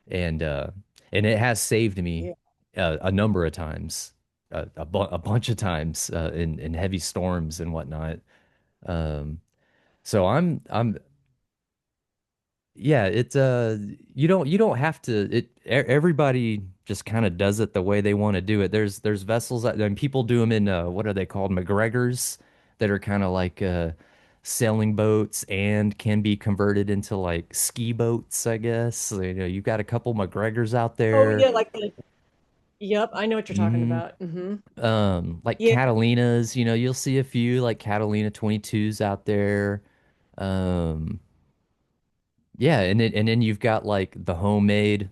and it has saved me Yeah. a number of times, a bunch of times in heavy storms and whatnot. Um, so I'm yeah, it's you don't have to everybody just kind of does it the way they want to do it. There's vessels that and people do them in what are they called? McGregors that are kind of like sailing boats and can be converted into like ski boats, I guess. So, you know, you've got a couple McGregors out Oh there. yeah, like the yep, I know what you're talking Hmm. about. Hmm. Like Yeah, Catalinas, you know, you'll see a few like Catalina 22s out there. Um yeah, and then you've got like the homemade,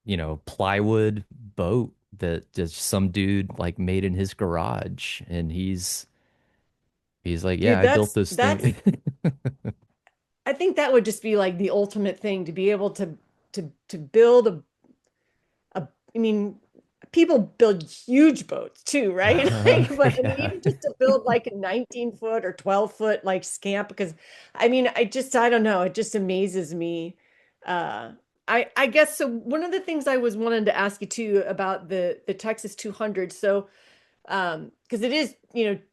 you know, plywood boat that just some dude like made in his garage, and he's like, yeah, dude, I built this that's thing. I think that would just be like the ultimate thing to be able to build a I mean, people build huge boats too, right? Like, but I mean, Yeah. even just to build like a 19-foot or 12-foot like scamp, because I mean, I don't know, it just amazes me. Uh, I guess so. One of the things I was wanting to ask you too about the Texas 200. So, because it is,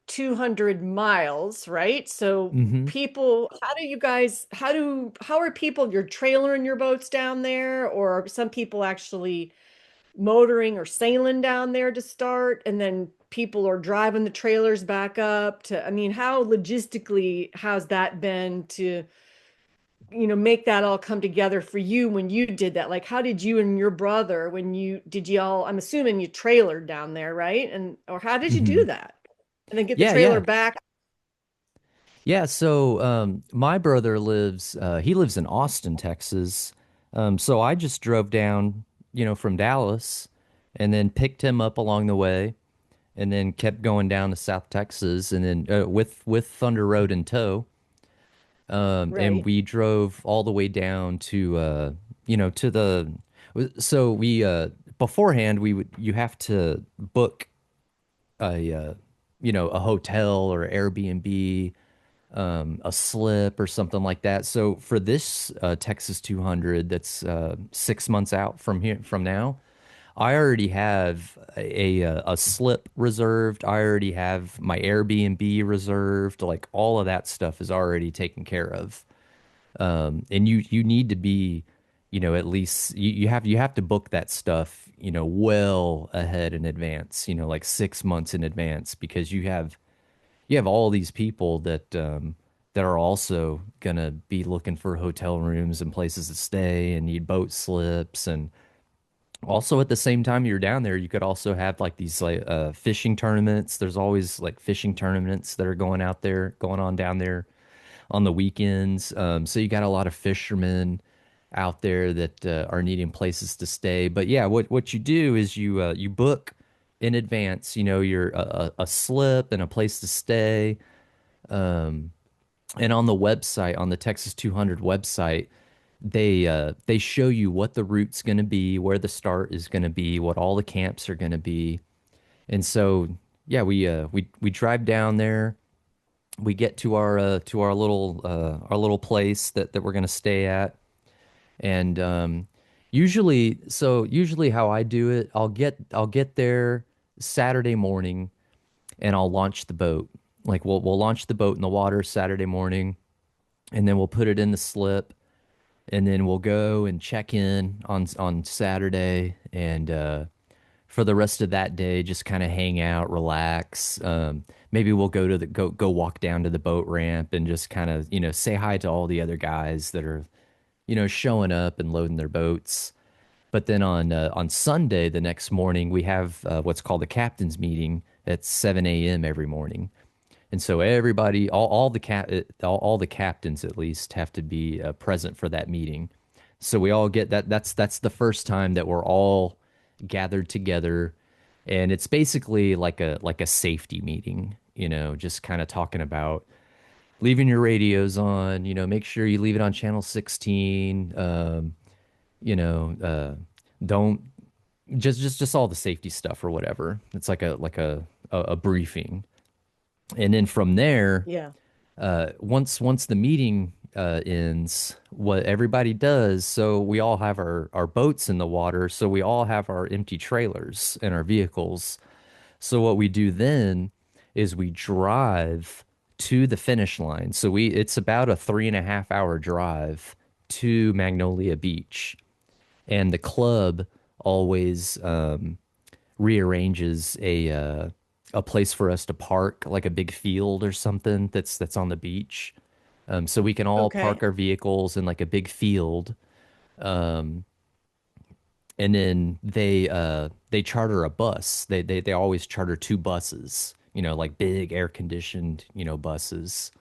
200 miles, right? So Hmm. people, how are people, you're trailering your boats down there, or are some people actually motoring or sailing down there to start, and then people are driving the trailers back up to, I mean, how logistically has that been to, make that all come together for you when you did that? Like, how did you and your brother, when you did y'all, I'm assuming you trailered down there, right? And or how did you do Hmm. that? And then get the Yeah, trailer yeah. back? Yeah, so my brother lives he lives in Austin, Texas. So I just drove down, you know, from Dallas and then picked him up along the way and then kept going down to South Texas and then with Thunder Road in tow. And Right, we drove all the way down to you know, to the so we beforehand we would you have to book a you know, a hotel or Airbnb, a slip or something like that. So for this Texas 200, that's 6 months out from here from now, I already have a slip reserved. I already have my Airbnb reserved. Like all of that stuff is already taken care of. And you need to be, you know, at least you have to book that stuff, you know, well ahead in advance, you know, like 6 months in advance because you have all these people that are also gonna be looking for hotel rooms and places to stay and need boat slips and also at the same time you're down there you could also have like these like fishing tournaments. There's always like fishing tournaments that are going on down there on the weekends. So you got a lot of fishermen out there that are needing places to stay. But yeah, what you do is you book in advance, you know, your a slip and a place to stay. And on the website, on the Texas 200 website, they show you what the route's going to be, where the start is going to be, what all the camps are going to be. And so, yeah, we drive down there. We get to our little place that we're going to stay at. And usually how I do it, I'll get there Saturday morning and I'll launch the boat. Like we'll launch the boat in the water Saturday morning and then we'll put it in the slip and then we'll go and check in on Saturday and for the rest of that day just kind of hang out, relax. Maybe we'll go walk down to the boat ramp and just kind of, you know, say hi to all the other guys that are, you know, showing up and loading their boats. But then on Sunday, the next morning, we have what's called a captain's meeting at 7 a.m. every morning. And so everybody, all the captains at least have to be present for that meeting. So we all get that. That's the first time that we're all gathered together, and it's basically like a safety meeting. You know, just kind of talking about leaving your radios on. You know, make sure you leave it on channel 16. You know, don't just all the safety stuff or whatever. It's like a briefing. And then from there, Yeah. once the meeting ends, what everybody does, so we all have our boats in the water, so we all have our empty trailers and our vehicles. So what we do then is we drive to the finish line. So we it's about a 3.5 hour drive to Magnolia Beach, and the club always rearranges a place for us to park, like a big field or something that's on the beach. So we can all Okay. park our vehicles in like a big field, and then they charter a bus. They always charter two buses, like big air conditioned, buses.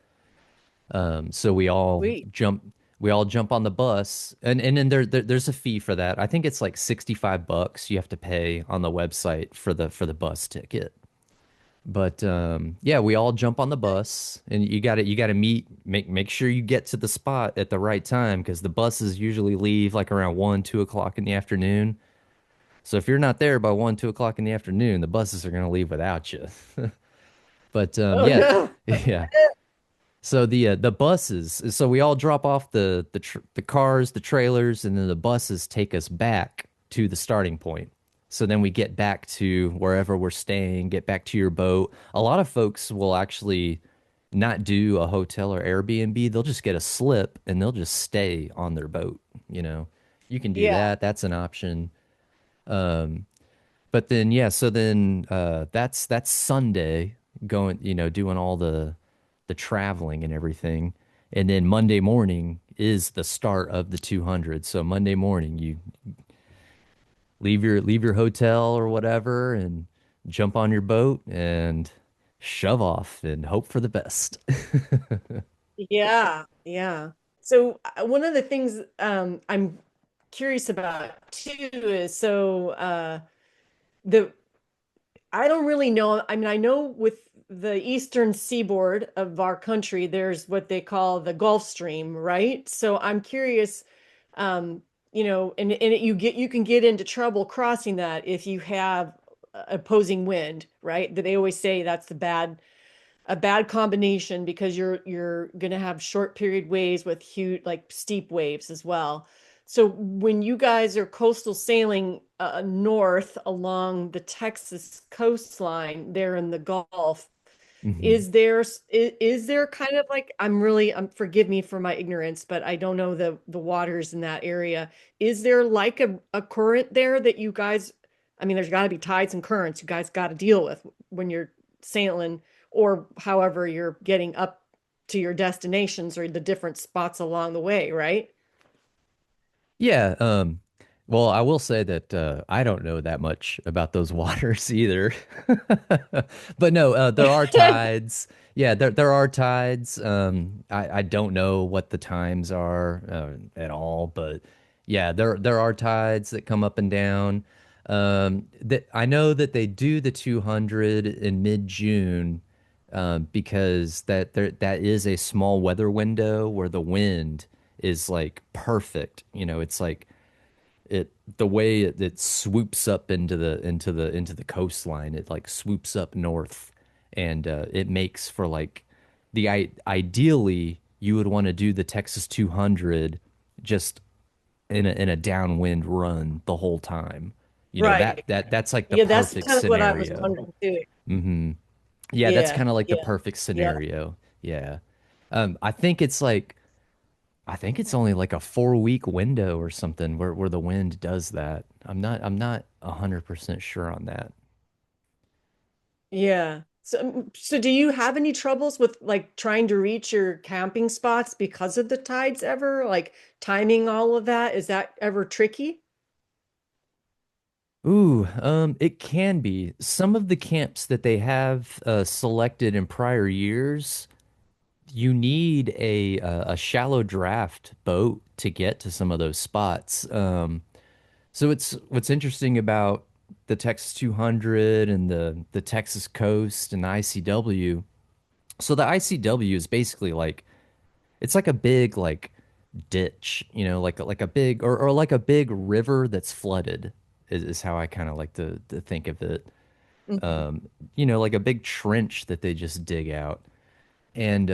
So Sweet. we all jump on the bus, and then there's a fee for that. I think it's like $65 you have to pay on the website for the bus ticket. But yeah, we all jump on the bus, and you gotta make sure you get to the spot at the right time because the buses usually leave like around 1, 2 o'clock in the afternoon. So if you're not there by 1, 2 o'clock in the afternoon, the buses are gonna leave without you. But Oh yeah, no. yeah. So the buses, so we all drop off the cars, the trailers, and then the buses take us back to the starting point. So then we get back to wherever we're staying, get back to your boat. A lot of folks will actually not do a hotel or Airbnb. They'll just get a slip and they'll just stay on their boat, you know. You can do Yeah. that. That's an option. But then yeah, so then that's Sunday going, doing all the traveling and everything. And then Monday morning is the start of the 200. So Monday morning you leave your hotel or whatever and jump on your boat and shove off and hope for the best. Yeah. Yeah. So one of the things I'm curious about too is the I don't really know. I mean, I know with the eastern seaboard of our country, there's what they call the Gulf Stream, right? So I'm curious, um, you can get into trouble crossing that if you have opposing wind, right? That they always say that's a bad combination because you're going to have short period waves with huge like steep waves as well. So when you guys are coastal sailing north along the Texas coastline there in the Gulf, hmm is there kind of like forgive me for my ignorance, but I don't know the waters in that area. Is there like a current there that you guys, I mean, there's got to be tides and currents you guys got to deal with when you're sailing or however you're getting up to your destinations or the different spots along the way, right? Yeah, well, I will say that I don't know that much about those waters either. But no, there are tides. Yeah, there are tides. I don't know what the times are at all, but yeah, there are tides that come up and down. That I know that they do the 200 in mid-June because that is a small weather window where the wind is like perfect. It's like it the way it swoops up into the coastline. It like swoops up north, and it makes for like ideally you would want to do the Texas 200 just in a downwind run the whole time. Right. That's like the Yeah, that's perfect kind of what I was scenario. wondering too. Yeah, that's Yeah, kind of like the yeah, perfect yeah. scenario. Yeah. I think it's like I think it's only like a 4 week window or something where the wind does that. I'm not 100% sure on that. Yeah. So do you have any troubles with like trying to reach your camping spots because of the tides ever? Like timing all of that? Is that ever tricky? Ooh, it can be. Some of the camps that they have selected in prior years, you need a shallow draft boat to get to some of those spots. So it's what's interesting about the Texas 200 and the Texas Coast and the ICW. So the ICW is basically like it's like a big like ditch, like a big or like a big river that's flooded is how I kind of like to think of it. Mhm. like a big trench that they just dig out. And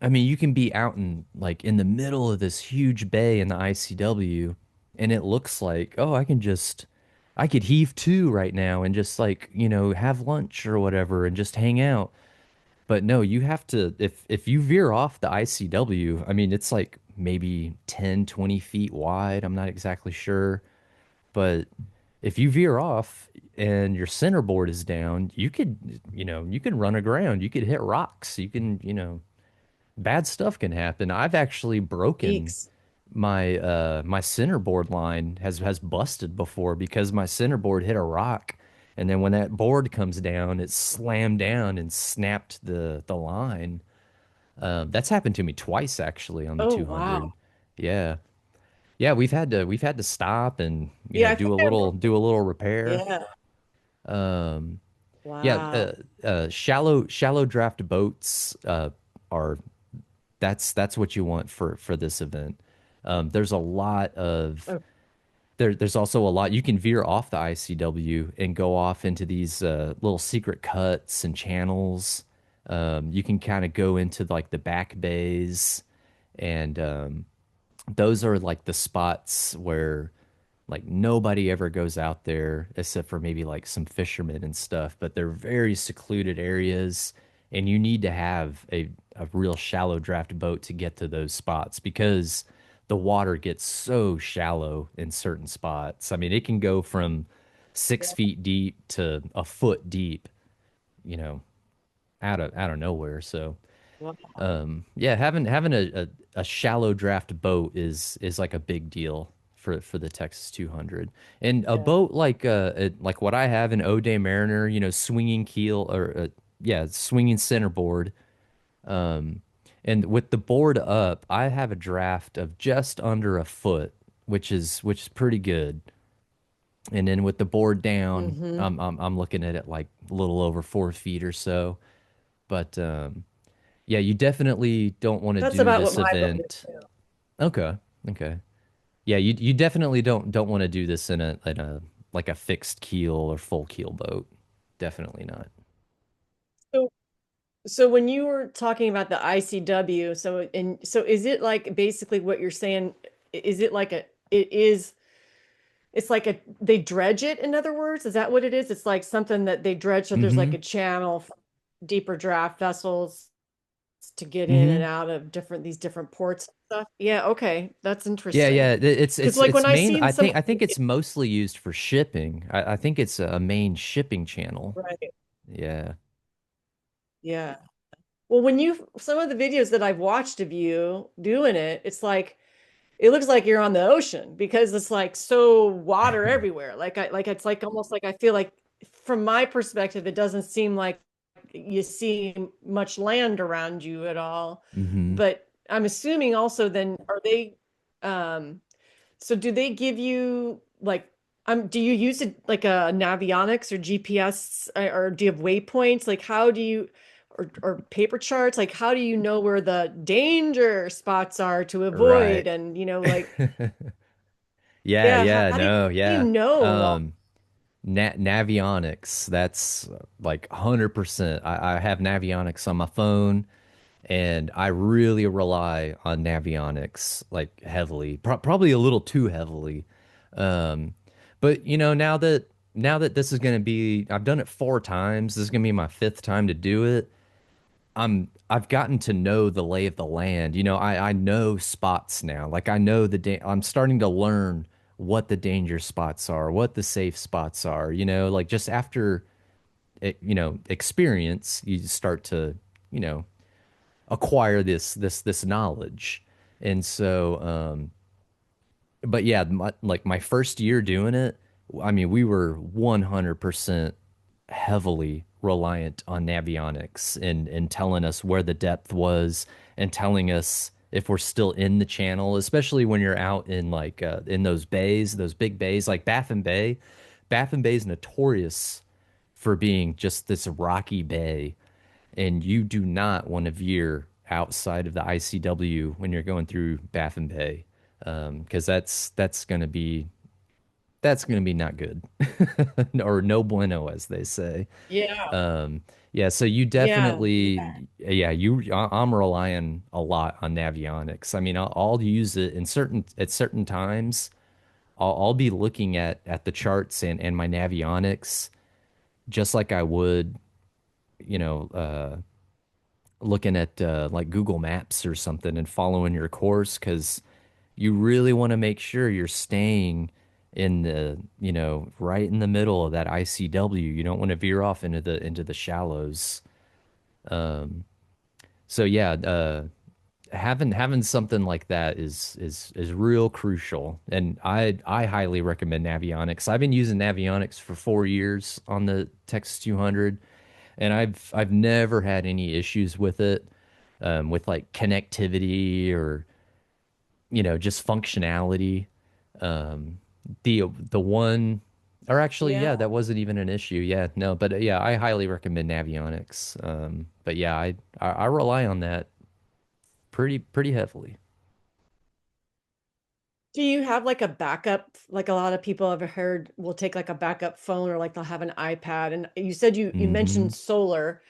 I mean, you can be out in like in the middle of this huge bay in the ICW, and it looks like, oh, I could heave two right now and just like, have lunch or whatever and just hang out. But no, you have to, if you veer off the ICW, I mean, it's like maybe 10, 20 feet wide. I'm not exactly sure. But if you veer off and your centerboard is down, you can run aground. You could hit rocks. Bad stuff can happen. I've actually broken Eeks. my centerboard line has busted before because my centerboard hit a rock, and then when that board comes down, it slammed down and snapped the line. That's happened to me twice actually on the Oh, wow. 200. Yeah. Yeah, we've had to stop and Yeah, I think do a little repair. yeah. Um, yeah, Wow. shallow draft boats are that's what you want for this event. There's a lot of Oh, there's also a lot you can veer off the ICW and go off into these little secret cuts and channels. You can kind of go into like the back bays, and those are like the spots where like nobody ever goes out there except for maybe like some fishermen and stuff, but they're very secluded areas, and you need to have a real shallow draft boat to get to those spots because the water gets so shallow in certain spots. I mean, it can go from six yeah. feet deep to a foot deep, you know, out of nowhere. So Wow. yeah, having a shallow draft boat is like a big deal for the Texas 200. And a Yeah. boat like what I have, an O'Day Mariner, swinging keel or yeah, swinging centerboard. Um, and with the board up, I have a draft of just under a foot, which is pretty good. And then with the board down, Hmm. I'm looking at it like a little over 4 feet or so. But yeah, you definitely don't want to That's do about what this my boat is event. too. Okay. Okay. Yeah, you definitely don't want to do this in a like a fixed keel or full keel boat. Definitely not. So, so when you were talking about the ICW, so is it like basically what you're saying? Is it like it's like they dredge it, in other words? Is that what it is? It's like something that they dredge, so there's like Mm-hmm. a channel for deeper draft vessels to get in and Mm-hmm. out of these different ports and stuff. Yeah, okay. That's Yeah, interesting. yeah. It's Because it's like it's when I main. seen I some think I think it's mostly used for shipping. I think it's a main shipping channel. right. Yeah. Yeah. Well, when you some of the videos that I've watched of you doing it, it's like it looks like you're on the ocean because it's like so water everywhere. Like it's like almost like I feel like from my perspective, it doesn't seem like you see much land around you at all. Mm-hmm. But I'm assuming also then are they um so do they give you like do you use it like a navionics or GPS or do you have waypoints? Like how do you or paper charts? Like how do you know where the danger spots are to avoid? Right. And like Yeah, yeah, yeah, no, how do you yeah. know? Navionics, that's like 100%. I have Navionics on my phone, and I really rely on Navionics like heavily, probably a little too heavily. Um, but now that this is going to be, I've done it 4 times. This is going to be my fifth time to do it. I've gotten to know the lay of the land. I know spots now. Like I know I'm starting to learn what the danger spots are, what the safe spots are. Like just after experience, you start to, you know, acquire this knowledge. And so but yeah, like my first year doing it, I mean, we were 100% heavily reliant on Navionics and telling us where the depth was and telling us if we're still in the channel, especially when you're out in like in those bays, those big bays like Baffin Bay. Baffin Bay is notorious for being just this rocky bay, and you do not want to veer outside of the ICW when you're going through Baffin Bay, because that's going to be that's going to be not good or no bueno, as they say. Yeah. Um, yeah, so you Yeah. definitely, yeah, I'm relying a lot on Navionics. I mean, I'll use it in at certain times. I'll be looking at the charts and my Navionics just like I would, you know, looking at like Google Maps or something and following your course because you really want to make sure you're staying in the, right in the middle of that ICW. You don't want to veer off into the shallows. So yeah, having something like that is real crucial, and I highly recommend Navionics. I've been using Navionics for 4 years on the Texas 200, and I've never had any issues with it, with like connectivity or just functionality. Um, the one, or actually, Yeah. yeah, that wasn't even an issue. Yeah, no, but yeah, I highly recommend Navionics. But yeah, I rely on that pretty heavily. Do you have like a backup? Like a lot of people have heard will take like a backup phone or like they'll have an iPad. And you said you Hmm. mentioned solar,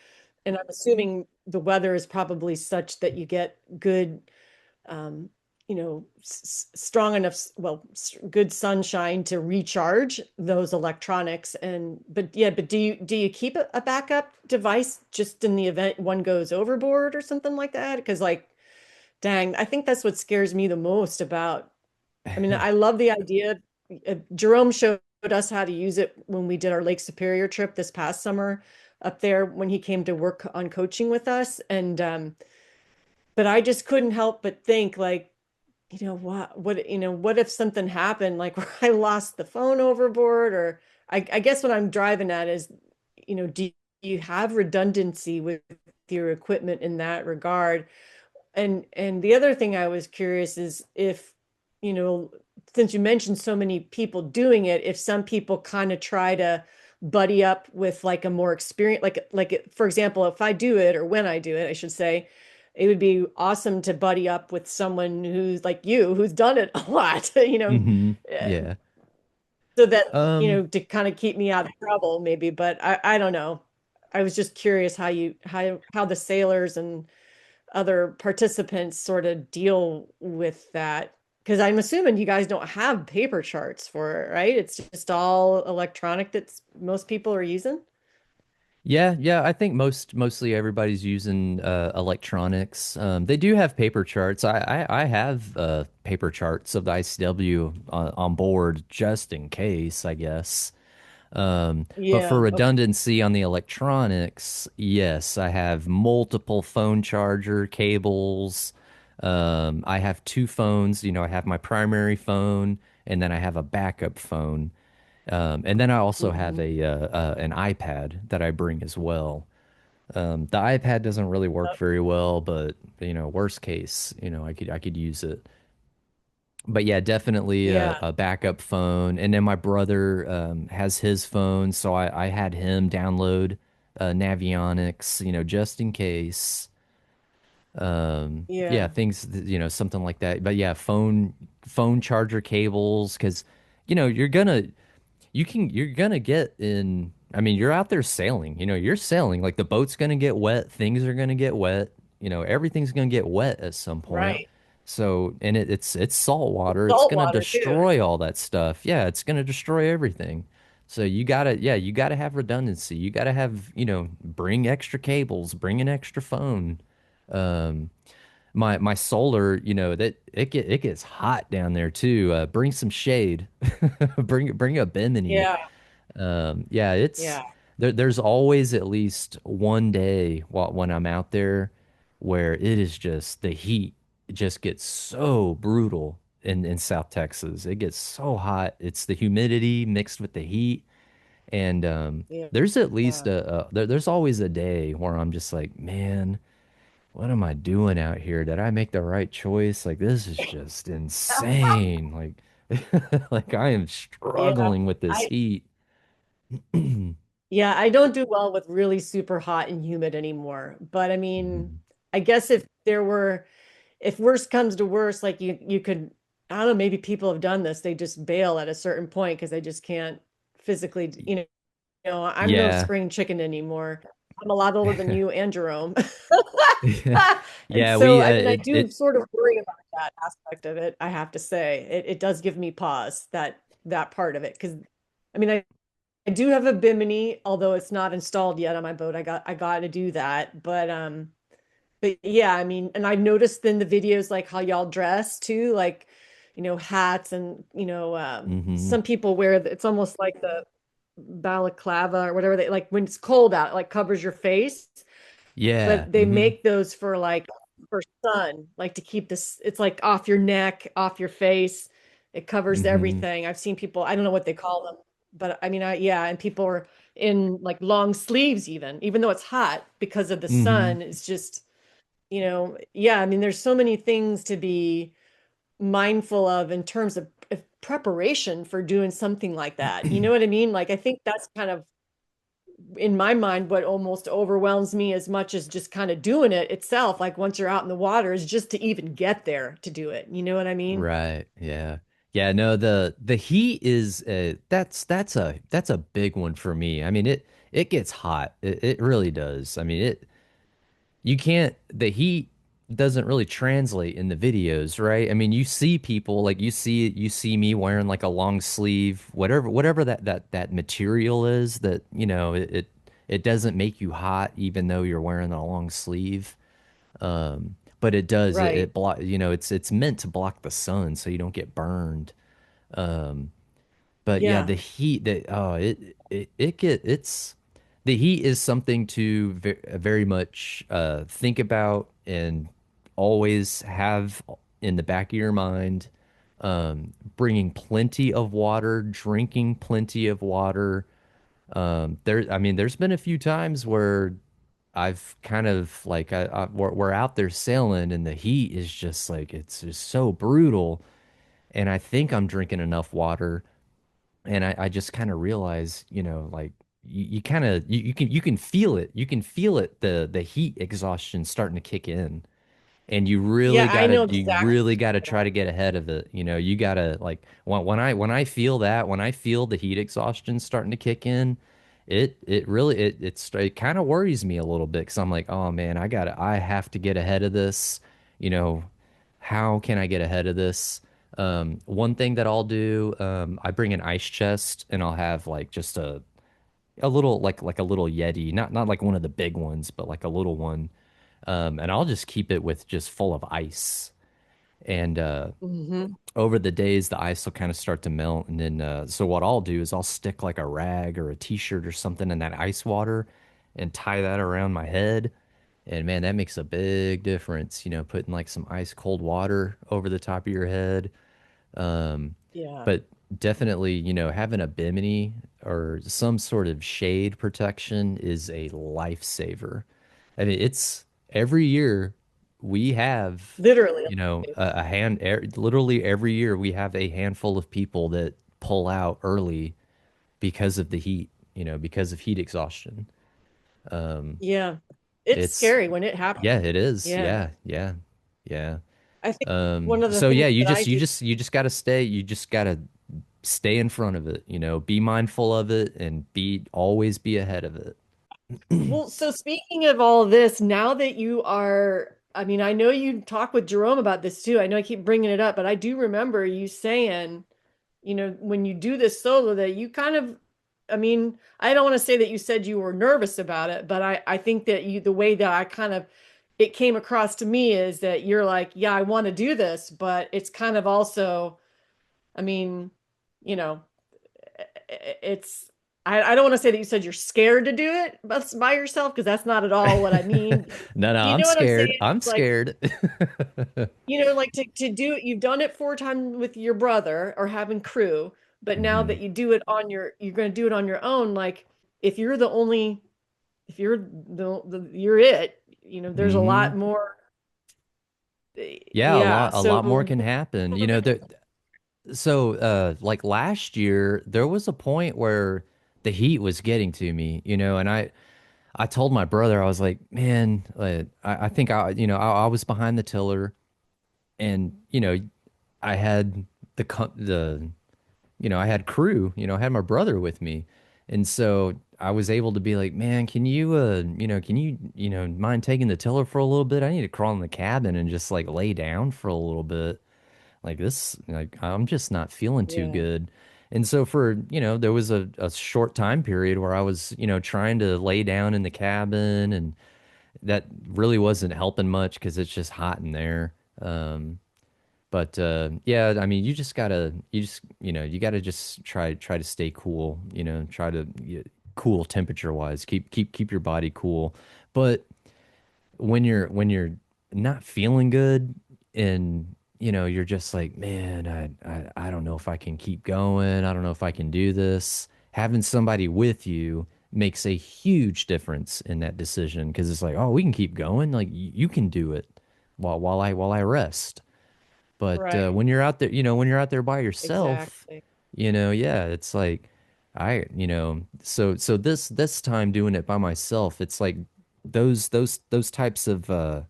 and I'm assuming the weather is probably such that you get good, um, strong enough, well, good sunshine to recharge those electronics. And but yeah, but do you keep a backup device just in the event one goes overboard or something like that? Because like, dang, I think that's what scares me the most about. I mean, I love the idea. Jerome showed us how to use it when we did our Lake Superior trip this past summer up there when he came to work on coaching with us. And but I just couldn't help but think like, what if something happened, like where I lost the phone overboard, or I guess what I'm driving at is, do you have redundancy with your equipment in that regard? And the other thing I was curious is if, you know, since you mentioned so many people doing it, if some people kind of try to buddy up with like a more experience, for example, if I do it or when I do it, I should say, it would be awesome to buddy up with someone who's like you, who's done it a lot, Hmm. eh, Yeah. so that, Um, to kind of keep me out of trouble maybe, but I don't know. I was just curious how the sailors and other participants sort of deal with that? Because I'm assuming you guys don't have paper charts for it, right? It's just all electronic that's most people are using. yeah, I think mostly everybody's using electronics. They do have paper charts. I have paper charts of the ICW on board just in case, I guess. But for Yeah. Okay. redundancy on the electronics, yes, I have multiple phone charger cables. I have two phones. I have my primary phone and then I have a backup phone. And then I also have Mhm. an iPad that I bring as well. The iPad doesn't really work very well, but worst case, I could use it. But yeah, definitely Yeah. a backup phone. And then my brother has his phone, so I had him download Navionics, just in case. Yeah, Yeah. things, something like that. But yeah, phone charger cables, because you're gonna get in. I mean, you're out there sailing. You're sailing. Like the boat's gonna get wet. Things are gonna get wet. Everything's gonna get wet at some point. Right. So, and it's salt water. It's Salt gonna water too. destroy all that stuff. Yeah, it's gonna destroy everything. So you gotta have redundancy. You gotta have, bring extra cables, bring an extra phone. Um, my solar, that it gets hot down there too. Bring some shade. Bring a Bimini. Yeah. Yeah, Yeah. there's always at least one day when I'm out there where it is just the heat just gets so brutal in South Texas. It gets so hot. It's the humidity mixed with the heat. And Yeah. there's at least Yeah. there's always a day where I'm just like, man, what am I doing out here? Did I make the right choice? Like this is just insane. Like I am Yeah. struggling with this I heat. Yeah, I don't do well with really super hot and humid anymore. But I mean, Mhm. I guess if worst comes to worst, like you could I don't know, maybe people have done this. They just bail at a certain point because they just can't physically, I'm no Yeah. spring chicken anymore. I'm a lot older than you and Jerome. And Yeah, so, we I mean, I it do it sort of worry about that aspect of it, I have to say. It does give me pause, that part of it. Because I mean, I do have a Bimini, although it's not installed yet on my boat. I got to do that. But yeah, I mean, and I noticed in the videos like how y'all dress too, like, hats and, mhm. some people wear, it's almost like the balaclava or whatever they like when it's cold out, it like covers your face, Yeah. but they Mhm. make those for like for sun, like to keep this, it's like off your neck, off your face. It covers Mhm. everything. I've seen people, I don't know what they call them, but I mean, yeah, and people are in like long sleeves even though it's hot because of the Mhm. sun. It's just, yeah, I mean, there's so many things to be mindful of in terms of preparation for doing something like that. You know what I mean? Like, I think that's kind of, in my mind, what almost overwhelms me as much as just kind of doing it itself. Like, once you're out in the water, is just to even get there to do it. You know what I mean? Right. Yeah. Yeah, no, the heat is that's a big one for me. I mean, it gets hot. It really does. I mean, it you can't the heat doesn't really translate in the videos, right? I mean, you see people like you see me wearing like a long sleeve, whatever that material is that, it doesn't make you hot even though you're wearing a long sleeve. But it does it Right. block, it's meant to block the sun so you don't get burned. But yeah, Yeah. the heat that oh it get it's the heat is something to very much think about and always have in the back of your mind. Bringing plenty of water, drinking plenty of water. I mean, there's been a few times where I've kind of like we're out there sailing and the heat is just like it's just so brutal, and I think I'm drinking enough water, and I just kind of realize, like you kind of you can feel it. You can feel it, the heat exhaustion starting to kick in. And Yeah, I know you exactly. really gotta try to get ahead of it. You gotta like when I feel that, when I feel the heat exhaustion starting to kick in, it really it kind of worries me a little bit because I'm like, oh man, I have to get ahead of this. You know, how can I get ahead of this? One thing that I'll do, I bring an ice chest and I'll have like just a little like a little Yeti, not like one of the big ones, but like a little one. And I'll just keep it with just full of ice. And Hmm. over the days, the ice will kind of start to melt. And then, so what I'll do is I'll stick like a rag or a t-shirt or something in that ice water and tie that around my head. And man, that makes a big difference, putting like some ice cold water over the top of your head. Um, Yeah. but definitely, having a bimini or some sort of shade protection is a lifesaver. I mean, it's every year we have, Literally. literally every year we have a handful of people that pull out early because of the heat, because of heat exhaustion. Um, Yeah. It's it's, scary when it yeah, happens. it is. Yeah. Yeah, yeah, yeah. I think one of the So things yeah, that I do. you just gotta stay in front of it, be mindful of it and always be ahead of it. Well, so speaking of all this, now that you are, I mean, I know you talk with Jerome about this too. I know I keep bringing it up, but I do remember you saying, when you do this solo, that you kind of, I mean, I don't want to say that you said you were nervous about it, but I think that the way that I kind of, it came across to me is that you're like, yeah, I want to do this, but it's kind of also, I mean, you know, it's I don't want to say that you said you're scared to do it by yourself because that's not at all what I mean. No, no, You I'm know what I'm saying? scared. I'm It's like, scared. like to do it, you've done it 4 times with your brother or having crew, but now that Mhm. you do it you're going to do it on your own. Like, if you're the only, if you're you're it, there's a lot Mhm. more. Yeah, Yeah. a lot more So, can happen. So like last year there was a point where the heat was getting to me, and I told my brother, I was like, man, I think I was behind the tiller, and I had the I had crew, I had my brother with me. And so I was able to be like, man, can you, can you, mind taking the tiller for a little bit? I need to crawl in the cabin and just like lay down for a little bit. Like this, like I'm just not feeling too Yeah. good. And so there was a short time period where I was, trying to lay down in the cabin, and that really wasn't helping much because it's just hot in there. But yeah, I mean, you gotta just try to stay cool. Try to cool temperature wise. Keep your body cool. But when you're not feeling good, and you're just like, man, I don't know if I can keep going. I don't know if I can do this. Having somebody with you makes a huge difference in that decision, because it's like, oh, we can keep going. Like you can do it while I rest. But Right. when you're out there, when you're out there by yourself, Exactly. yeah, it's like so this time doing it by myself, it's like those types of what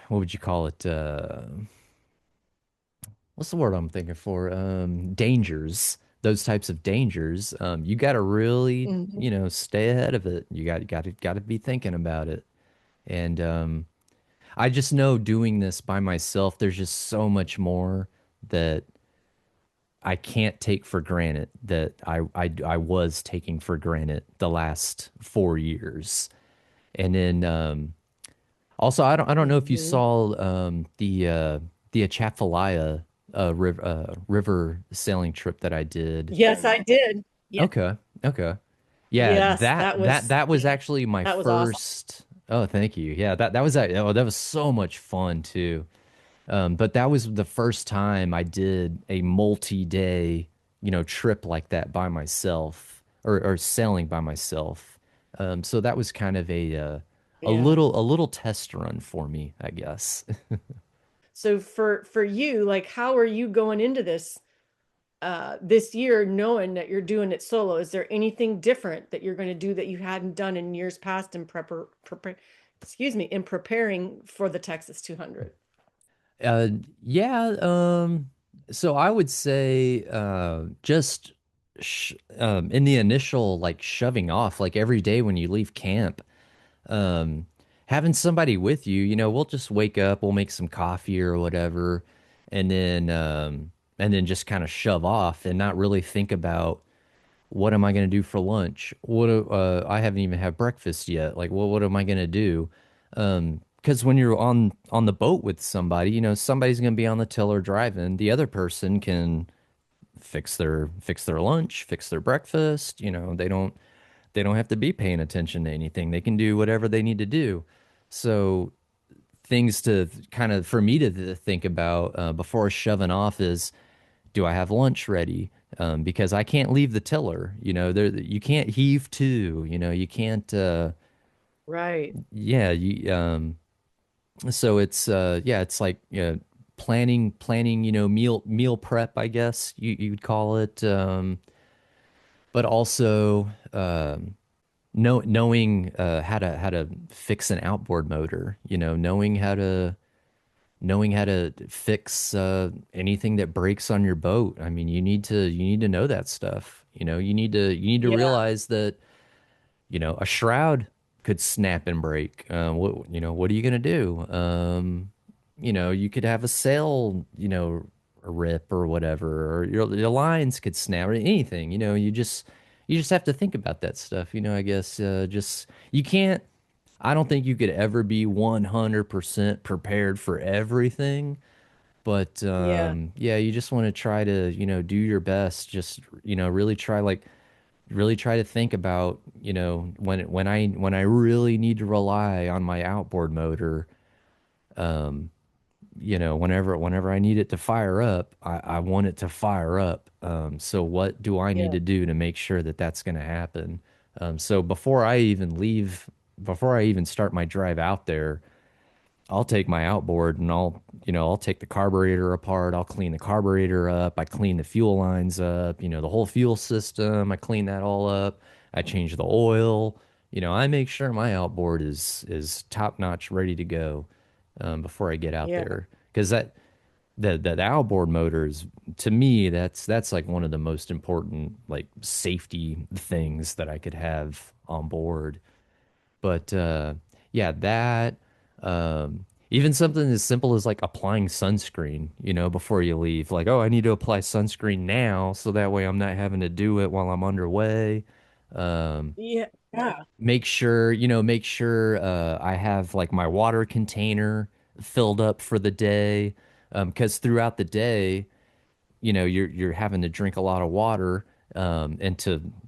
would you call it? What's the word I'm thinking for? Dangers. Those types of dangers. You got to really, Mhm. stay ahead of it. You got to be thinking about it. And I just know doing this by myself, there's just so much more that I can't take for granted that I was taking for granted the last 4 years. And then also I don't know if you Mhm. saw the Atchafalaya river sailing trip that I did. Yes, I did. Yeah. Okay, okay, yeah, Yes, that that that was actually my that was awesome. first. Oh, thank you. Yeah, that was so much fun too. But that was the first time I did a multi-day, trip like that by myself, or sailing by myself. So that was kind of a Yeah. little test run for me, I guess. So for you, like how are you going into this year knowing that you're doing it solo? Is there anything different that you're going to do that you hadn't done in years past in excuse me, in preparing for the Texas 200? Uh, yeah. So I would say, just in the initial like shoving off, like every day when you leave camp, um, having somebody with you, we'll just wake up, we'll make some coffee or whatever, and then just kind of shove off and not really think about what am I going to do for lunch? I haven't even had breakfast yet. Like, what am I going to do? Because when you're on the boat with somebody, somebody's going to be on the tiller driving. The other person can fix their lunch, fix their breakfast. They don't have to be paying attention to anything. They can do whatever they need to do. So things to kind of for me to think about before shoving off is, do I have lunch ready? Because I can't leave the tiller. You can't heave to. You can't. Right. Yeah. So it's like, planning. Meal prep, I guess you'd call it. But also, knowing how to fix an outboard motor. Knowing how to fix anything that breaks on your boat. I mean, you need to know that stuff. You need to Yeah. realize that a shroud could snap and break. What are you gonna do? You could have a sail, rip or whatever, or your lines could snap, or anything. You just have to think about that stuff. I guess just you can't. I don't think you could ever be 100% prepared for everything, but Yeah. yeah, you just want to try to, do your best. Just, really try to think about, when I really need to rely on my outboard motor, whenever I need it to fire up, I want it to fire up. So what do I need Yeah. to do to make sure that that's going to happen? So before I even start my drive out there, I'll take my outboard and I'll take the carburetor apart. I'll clean the carburetor up. I clean the fuel lines up, the whole fuel system. I clean that all up. I change the oil. I make sure my outboard is top notch, ready to go, before I get out Yeah. there. because the outboard motors, to me, that's like one of the most important like safety things that I could have on board. But yeah, that even something as simple as like applying sunscreen, before you leave. Like, oh, I need to apply sunscreen now, so that way I'm not having to do it while I'm underway. Um, Yeah. Yeah. make sure I have like my water container filled up for the day. Because throughout the day, you're having to drink a lot of water, and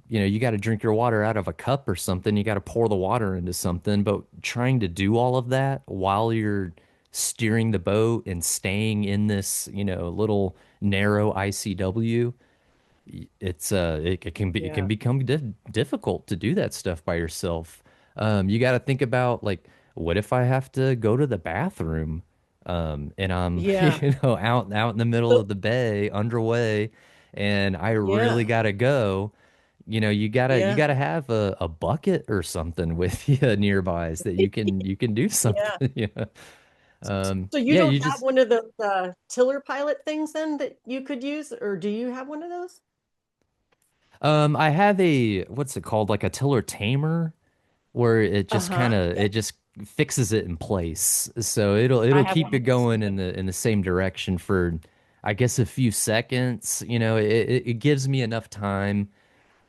you got to drink your water out of a cup or something. You got to pour the water into something, but trying to do all of that while you're steering the boat and staying in this, little narrow ICW, it can Yeah. become difficult to do that stuff by yourself. You got to think about, like, what if I have to go to the bathroom, and I'm Yeah. out in the middle So, of the bay underway, and I really yeah. gotta go. You Yeah. gotta have a bucket or something with you nearby so that you can do Yeah. something. So you Yeah, don't you have just one of the tiller pilot things then that you could use, or do you have one of those? I have a, what's it called, like a tiller tamer, where Uh-huh. it Yeah. just fixes it in place. So it'll I have keep one it of those going too. in the same direction for, I guess, a few seconds. It gives me enough time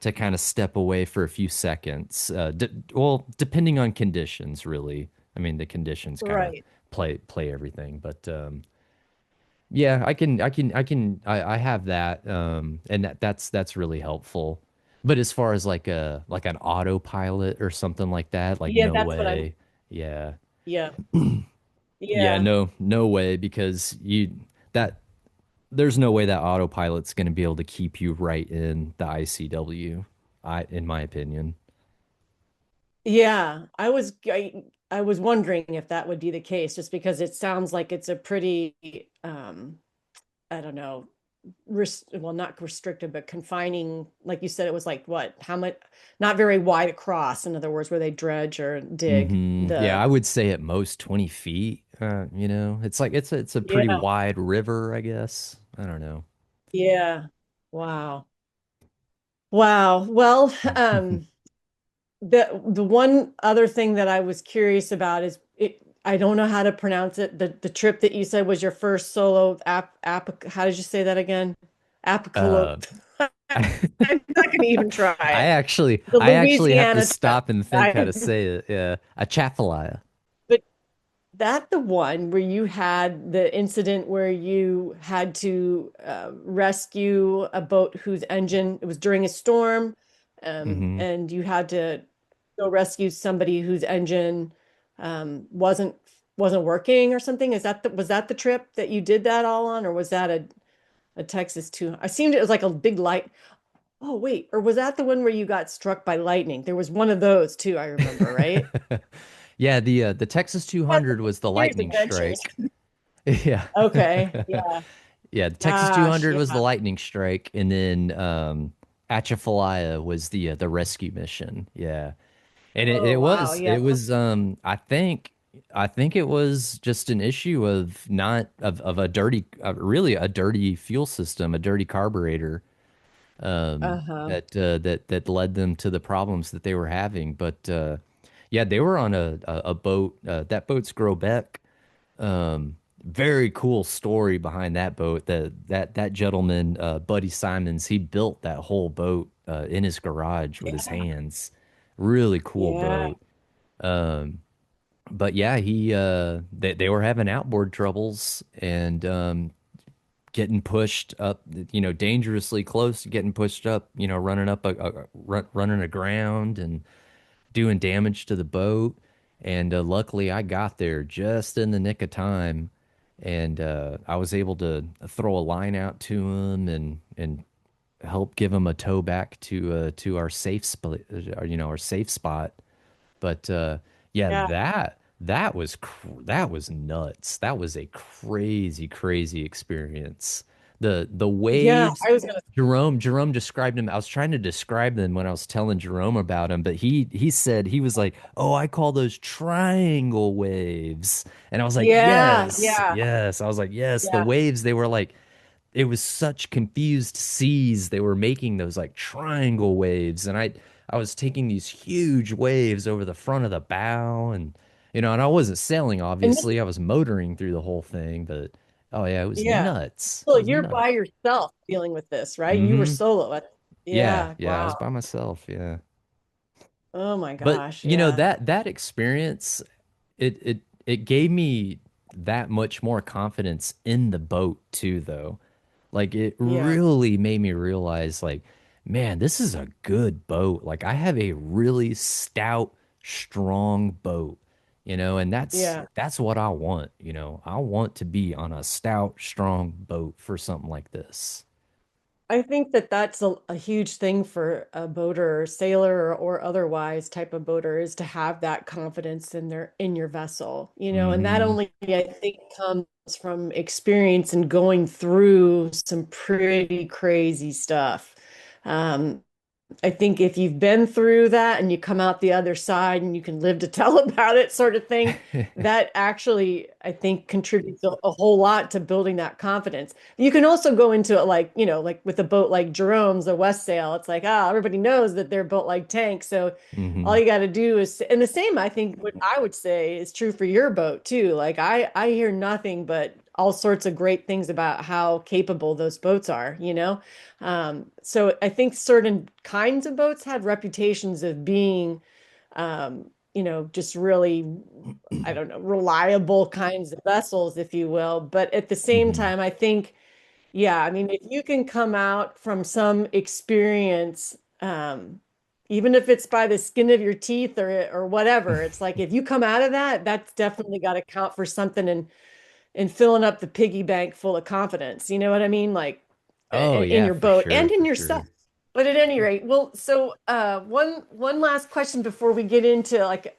to kind of step away for a few seconds. Well, depending on conditions, really. I mean, the conditions kind of Right. play everything, but yeah, I have that, and that's really helpful. But as far as like an autopilot or something like that, like Yeah, no that's what I'm. way. Yeah. Yeah. Yeah, Yeah. no way, because that there's no way that autopilot's going to be able to keep you right in the ICW, in my opinion. Yeah. I was wondering if that would be the case, just because it sounds like it's a pretty I don't know, well, not restricted, but confining. Like you said, it was like what? How much? Not very wide across. In other words, where they dredge or dig Yeah, the. I would say at most 20 feet. It's like it's a pretty Yeah. wide river, I guess. I don't know. Yeah. Wow. Wow. Well, the one other thing that I was curious about is it. I don't know how to pronounce it. The trip that you said was your first solo how did you say that again? Uh, Apicalo. I'm not going to even try. The I actually have to Louisiana trip. stop and think how I, to say it. Yeah, Atchafalaya. but that the one where you had the incident where you had to rescue a boat whose engine, it was during a storm, Hmm. and you had to go rescue somebody whose engine wasn't working or something. Was that the trip that you did that all on, or was that a Texas too? I seemed it was like a big light. Oh, wait, or was that the one where you got struck by lightning? There was one of those too, I remember, right? Yeah, the Texas Had some 200 was the serious lightning adventures. strike. Yeah. Okay, yeah. Yeah, the Texas Gosh, 200 was the yeah. lightning strike, and then Atchafalaya was the rescue mission. Yeah. And Oh, wow, it yeah. was I think it was just an issue of not of a dirty, really a dirty fuel system, a dirty carburetor, Uh-huh. that led them to the problems that they were having. But yeah, they were on a boat, that boat's Grobeck. Very cool story behind that boat. That gentleman, Buddy Simons, he built that whole boat in his garage with his Yeah. hands. Really cool Yeah. boat. But yeah, they were having outboard troubles, and getting pushed up, dangerously close to getting pushed up, running up running aground and doing damage to the boat. And luckily, I got there just in the nick of time, and I was able to throw a line out to him and help give him a tow back to our safe spot, our safe spot. But yeah, Yeah. that was nuts. That was a crazy experience. The Yeah, waves. I was gonna. Jerome described them. I was trying to describe them when I was telling Jerome about them, but he said he was like, "Oh, I call those triangle waves." And I was like, Yeah, "Yes, yeah, yes." I was like, "Yes." The yeah. waves, they were like it was such confused seas. They were making those like triangle waves, and I was taking these huge waves over the front of the bow, and and I wasn't sailing, And this, obviously. I was motoring through the whole thing, but oh yeah, it was yeah. nuts. It Well, was you're by nuts. yourself dealing with this, right? You were Mm-hmm. solo. Yeah, Yeah, yeah, I was wow. by myself, yeah. Oh my But gosh, yeah. that experience, it gave me that much more confidence in the boat too, though. Like it Yeah, really made me realize, like, man, this is a good boat. Like I have a really stout, strong boat, and yeah. that's what I want. I want to be on a stout, strong boat for something like this. I think that that's a huge thing for a boater or sailor or otherwise type of boater is to have that confidence in your vessel, and that Hmm. only I think comes from experience and going through some pretty crazy stuff. Um, I think if you've been through that and you come out the other side and you can live to tell about it, sort of thing, that actually, I think, contributes a whole lot to building that confidence. You can also go into it like, like with a boat like Jerome's, the West Sail, it's like, everybody knows that they're built like tanks. So all Hmm. you got to do is, and the same, I think, what I would say is true for your boat too. Like I hear nothing but all sorts of great things about how capable those boats are. So I think certain kinds of boats had reputations of being, just really, I don't know, reliable kinds of vessels, if you will. But at the same Hmm. time, I think, yeah, I mean, if you can come out from some experience, even if it's by the skin of your teeth or whatever, it's like if you come out of that, that's definitely got to count for something and filling up the piggy bank full of confidence. You know what I mean? Like Oh in yeah, your for boat sure, and in for yourself. sure. But at any rate, well, so one last question before we get into like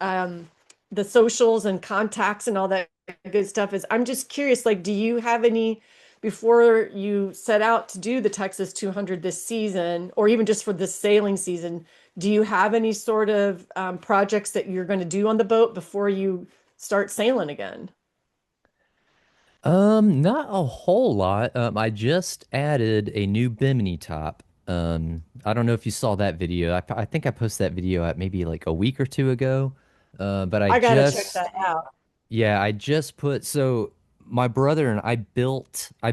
the socials and contacts and all that good stuff is I'm just curious, like, do you have any before you set out to do the Texas 200 this season, or even just for this sailing season, do you have any sort of projects that you're going to do on the boat before you start sailing again? Not a whole lot. I just added a new Bimini top. I don't know if you saw that video. I think I posted that video at maybe like a week or two ago. But I gotta check that out. yeah, I just put so my brother and I built a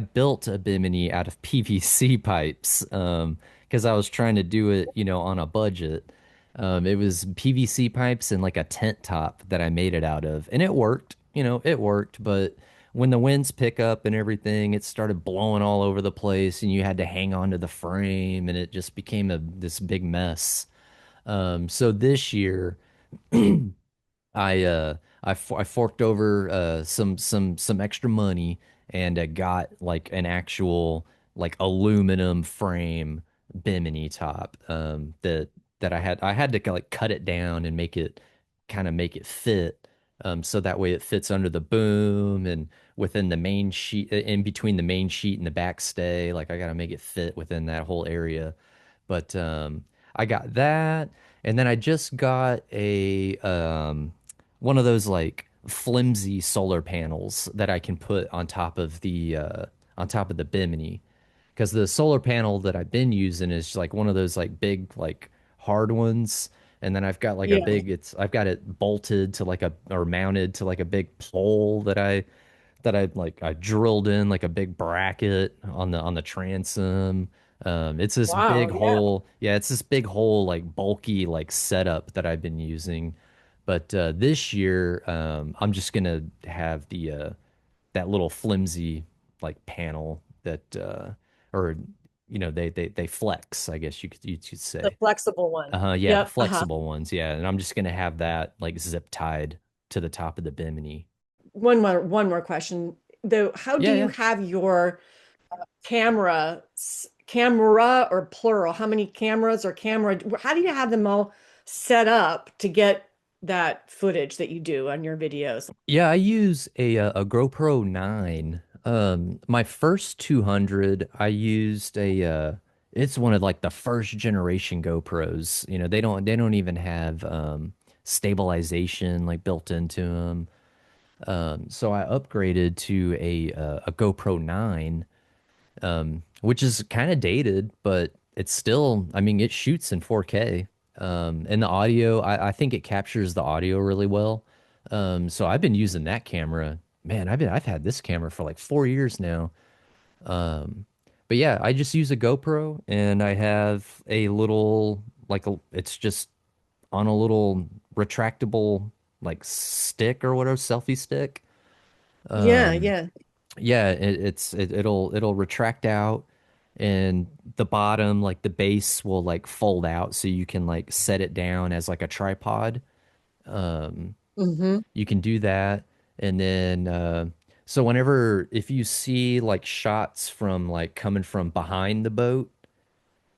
Bimini out of PVC pipes because I was trying to do it, on a budget. It was PVC pipes and like a tent top that I made it out of, and it worked. It worked, but when the winds pick up and everything, it started blowing all over the place, and you had to hang on to the frame, and it just became this big mess. So this year. I forked over some extra money and got like an actual like aluminum frame Bimini top that I had to like cut it down and make it fit so that way it fits under the boom and within the main sheet in between the main sheet and the back stay, like I got to make it fit within that whole area. But I got that, and then I just got a one of those like flimsy solar panels that I can put on top of the Bimini, because the solar panel that I've been using is like one of those like big like hard ones, and then I've got like a Yeah. big it's I've got it bolted to like a or mounted to like a big pole that I drilled in like a big bracket on the transom. It's this Wow. big Yeah. hole. Yeah, it's this big hole, like bulky, like setup that I've been using. But this year, I'm just gonna have the that little flimsy like panel that or they flex, I guess you could The say. flexible one. Yeah, the Yep. Uh-huh. flexible ones. Yeah, and I'm just gonna have that like zip tied to the top of the Bimini. One more question. Though, how do Yeah, you yeah. have your camera or plural? How many cameras or camera? How do you have them all set up to get that footage that you do on your videos? Yeah, I use a GoPro 9. My first 200, I used it's one of like the first generation GoPros. You know, they don't even have stabilization like built into them. So I upgraded to a GoPro 9, which is kind of dated, but it's still, I mean, it shoots in 4K. And the audio, I think it captures the audio really well. So I've been using that camera. Man, I've had this camera for like 4 years now. But yeah, I just use a GoPro and I have a little it's just on a little retractable like stick or whatever, selfie stick. Yeah, Um, yeah. yeah, it'll retract out, and the bottom, like the base, will like fold out so you can like set it down as like a tripod. Um, Mm-hmm. you can do that, and then so whenever if you see like shots from like coming from behind the boat,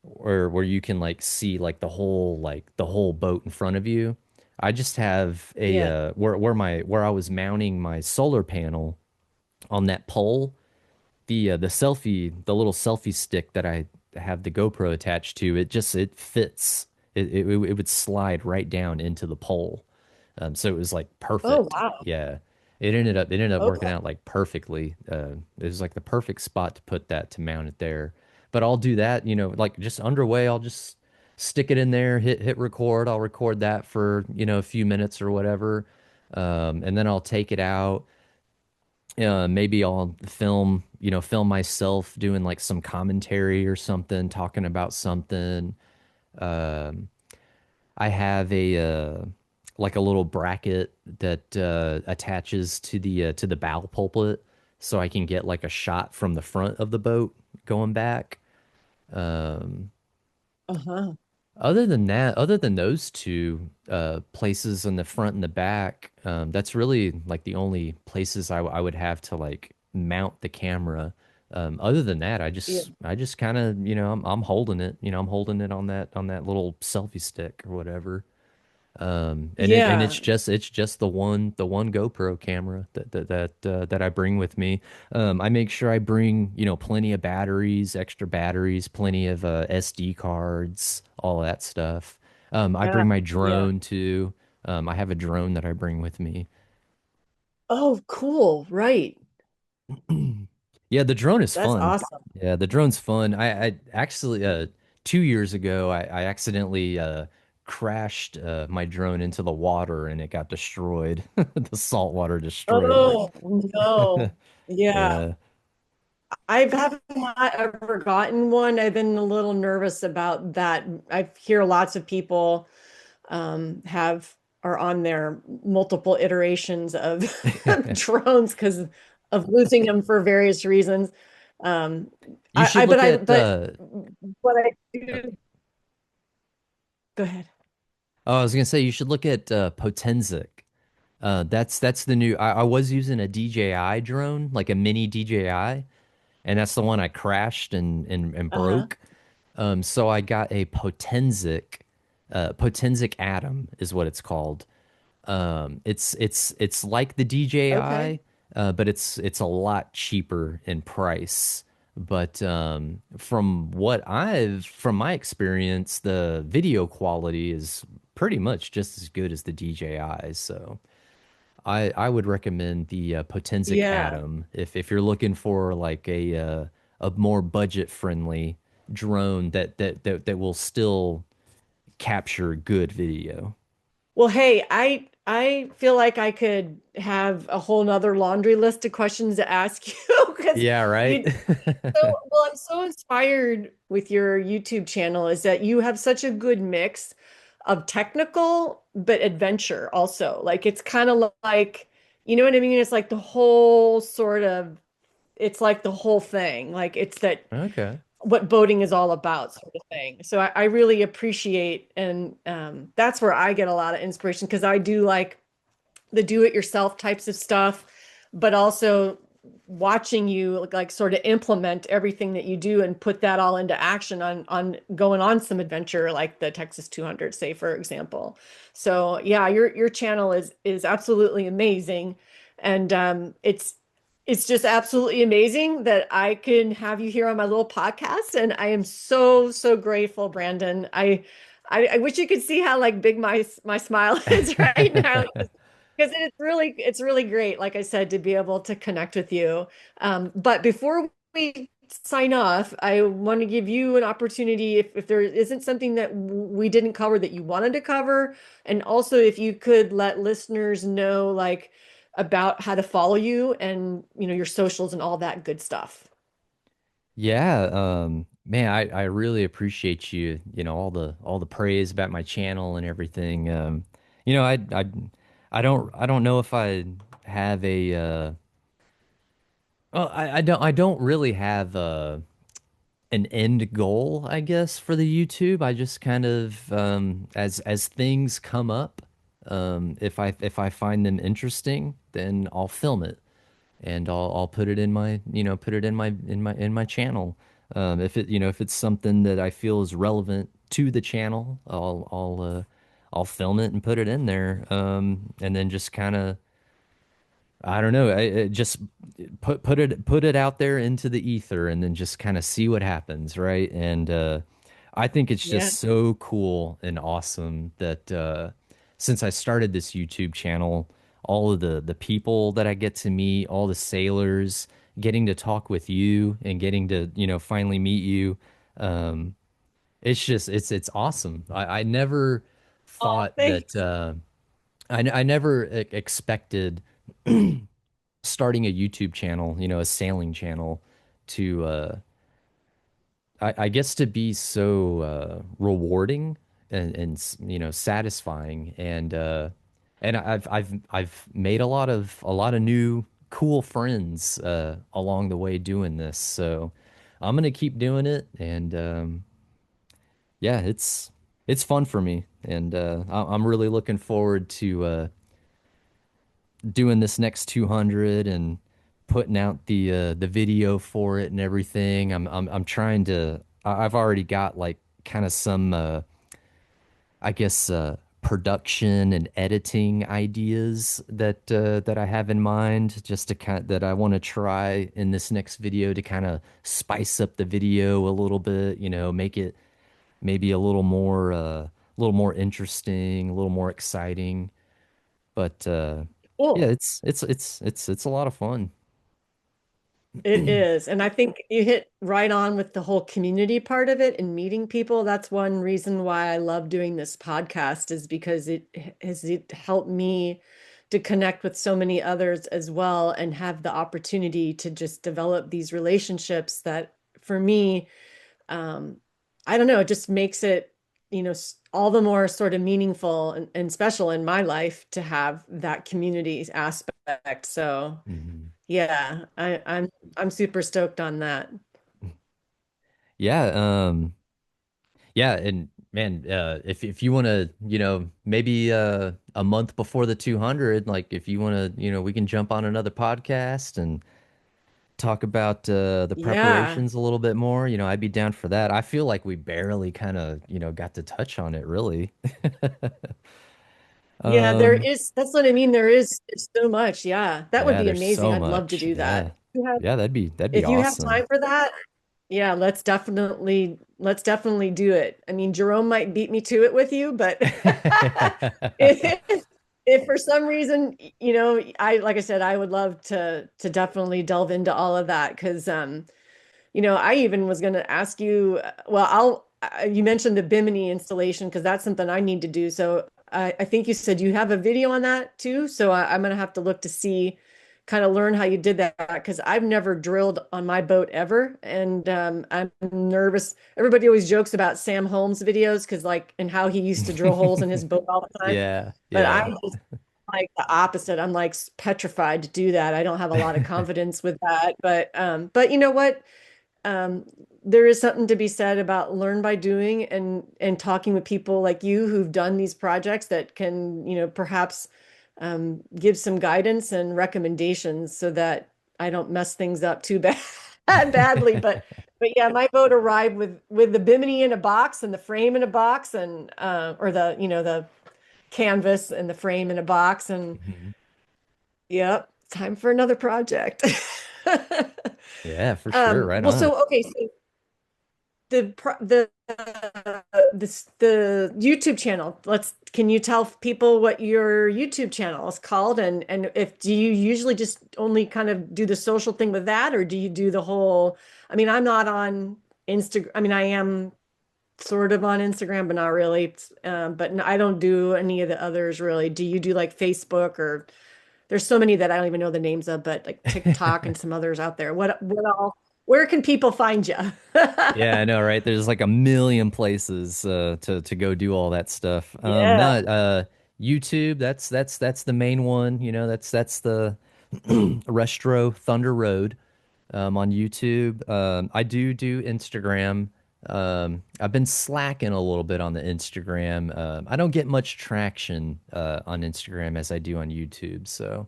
or where you can like see like the whole boat in front of you, I just have a Yeah. where I was mounting my solar panel on that pole, the little selfie stick that I have the GoPro attached to, it fits. It would slide right down into the pole. So it was like Oh, perfect. wow. Yeah. It ended up working Okay. out like perfectly. It was like the perfect spot to put that to mount it there. But I'll do that, like just underway, I'll just stick it in there, hit record. I'll record that for, a few minutes or whatever. And then I'll take it out. Maybe I'll film myself doing like some commentary or something, talking about something. Um, I have like a little bracket that attaches to the bow pulpit, so I can get like a shot from the front of the boat going back. Um, Uh-huh. Other than that, other than those two places in the front and the back, that's really like the only places I would have to like mount the camera. Other than that, Yeah. I just kind of, I'm holding it, I'm holding it on that little selfie stick or whatever. And Yeah. it's just the one GoPro camera that I bring with me. I make sure I bring, plenty of batteries, extra batteries, plenty of SD cards, all that stuff. I Yeah. bring my Yeah. drone too. I have a drone that I bring with me. Oh, cool. Right. Yeah, the drone is That's fun. awesome. Yeah, the drone's fun. I actually 2 years ago I accidentally crashed my drone into the water and it got destroyed. The salt water destroyed it. Oh, no. Yeah. Yeah. I haven't not ever gotten one. I've been a little nervous about that. I hear lots of people have are on their multiple iterations of drones because of losing them for various reasons. Um, You should look at but what I do, go ahead. oh, I was gonna say you should look at Potenzic. That's the new I was using a DJI drone, like a mini DJI, and that's the one I crashed and Uh-huh. broke. So I got a Potenzic Atom is what it's called. It's like the Okay. DJI, but it's a lot cheaper in price. But from my experience, the video quality is pretty much just as good as the DJI. So I would recommend the Potenzic Yeah. Atom if you're looking for like a more budget friendly drone that will still capture good video. Well, hey, I feel like I could have a whole nother laundry list of questions to ask you because Yeah, right. you well, I'm so inspired with your YouTube channel is that you have such a good mix of technical but adventure also. Like it's kind of like, you know what I mean? It's like the whole sort of it's like the whole thing. Like it's that Okay. what boating is all about sort of thing. So I really appreciate and that's where I get a lot of inspiration because I do like the do-it-yourself types of stuff, but also watching you like sort of implement everything that you do and put that all into action on going on some adventure like the Texas 200, say for example. So yeah, your channel is absolutely amazing, and it's It's just absolutely amazing that I can have you here on my little podcast, and I am so, so grateful, Brandon. I wish you could see how like big my smile is right now because it's really great, like I said, to be able to connect with you. But before we sign off, I want to give you an opportunity if there isn't something that we didn't cover that you wanted to cover, and also if you could let listeners know like about how to follow you and your socials and all that good stuff. Yeah, man, I really appreciate all the praise about my channel and everything. You know, I don't know if I have a well, I don't really have an end goal, I guess, for the YouTube. I just kind of as things come up, if I find them interesting, then I'll film it and I'll put it in my put it in my channel. If it's something that I feel is relevant to the channel, I'll film it and put it in there. And then just kind of I don't know. Just put it out there into the ether, and then just kind of see what happens, right? And I think it's Yeah. just so cool and awesome that since I started this YouTube channel, all of the people that I get to meet, all the sailors, getting to talk with you, and getting to finally meet you, um, it's awesome. I never Oh, thought thanks. that I never expected starting a YouTube channel, a sailing channel, to I guess to be so rewarding and satisfying, and I've made a lot of new cool friends along the way doing this. So I'm gonna keep doing it, and yeah, it's fun for me, and I'm really looking forward to doing this next 200 and putting out the video for it and everything. I'm trying to. I've already got like kind of some I guess production and editing ideas that I have in mind, just to kind that I want to try in this next video to kind of spice up the video a little bit, make it maybe a little more interesting, a little more exciting. But yeah, Cool. it's a lot of fun. It is. And I think you hit right on with the whole community part of it and meeting people. That's one reason why I love doing this podcast is because it helped me to connect with so many others as well and have the opportunity to just develop these relationships that for me, um, I don't know, it just makes it, all the more sort of meaningful and special in my life to have that community aspect. So Mhm. yeah, I'm super stoked on that. Yeah, yeah, and man, if you want to, maybe a month before the 200, like if you want to, we can jump on another podcast and talk about the Yeah. preparations a little bit more. I'd be down for that. I feel like we barely kind of, got to touch on it really. Yeah, there Um, is, that's what I mean. There's so much. Yeah. That would yeah, be there's amazing. so I'd love to much. do that. Yeah. Yeah, that'd be If you have awesome. time for that, yeah, let's definitely do it. I mean, Jerome might beat me to it with you, but if for some reason, I like I said, I would love to definitely delve into all of that because I even was going to ask you, well, you mentioned the Bimini installation because that's something I need to do. So I think you said you have a video on that too. So I'm going to have to look to see, kind of learn how you did that because I've never drilled on my boat ever. And I'm nervous. Everybody always jokes about Sam Holmes videos because like, and how he used to drill holes in his boat all the time. Yeah, But I'm yeah. just like the opposite. I'm like petrified to do that. I don't have a lot of confidence with that. But you know what? um, there is something to be said about learn by doing and talking with people like you who've done these projects that can, perhaps give some guidance and recommendations so that I don't mess things up too bad badly. But yeah, my boat arrived with the bimini in a box and the frame in a box and or the canvas and the frame in a box and Mhm. yep. time for another project. Yeah, for sure. Right Well, on. so okay, so the YouTube channel. Can you tell people what your YouTube channel is called, and if do you usually just only kind of do the social thing with that, or do you do the whole? I mean, I'm not on Instagram. I mean, I am sort of on Instagram, but not really. I don't do any of the others really. Do you do like Facebook or there's so many that I don't even know the names of, but like TikTok and some others out there. What all, where can people find you? Yeah, I know, right? There's like a million places to go do all that stuff. Yeah. Not YouTube. That's the main one. You know, that's the Restro Thunder Road on YouTube. I do Instagram. I've been slacking a little bit on the Instagram. I don't get much traction on Instagram as I do on YouTube. So,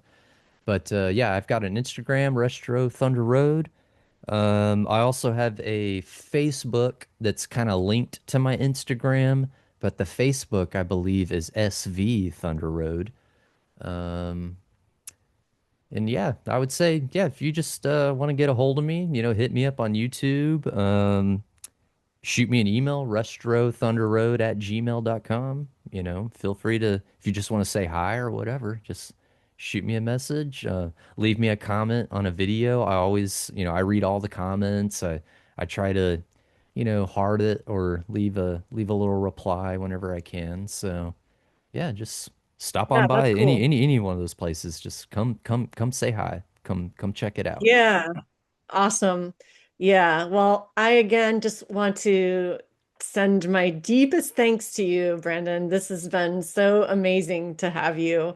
but yeah, I've got an Instagram, Restro Thunder Road. I also have a Facebook that's kind of linked to my Instagram, but the Facebook I believe is SV Thunder Road. Um, and yeah, I would say, yeah, if you just want to get a hold of me, you know, hit me up on YouTube. Shoot me an email, restrothunderroad@gmail.com. You know, feel free to, if you just want to say hi or whatever, just shoot me a message, leave me a comment on a video. I always, you know, I read all the comments. I try to, you know, heart it or leave a little reply whenever I can. So yeah, just stop on Yeah, by that's cool. any one of those places. Just come say hi. Come check it out. Yeah. Awesome. Yeah. Well, I again just want to send my deepest thanks to you, Brandon. This has been so amazing to have you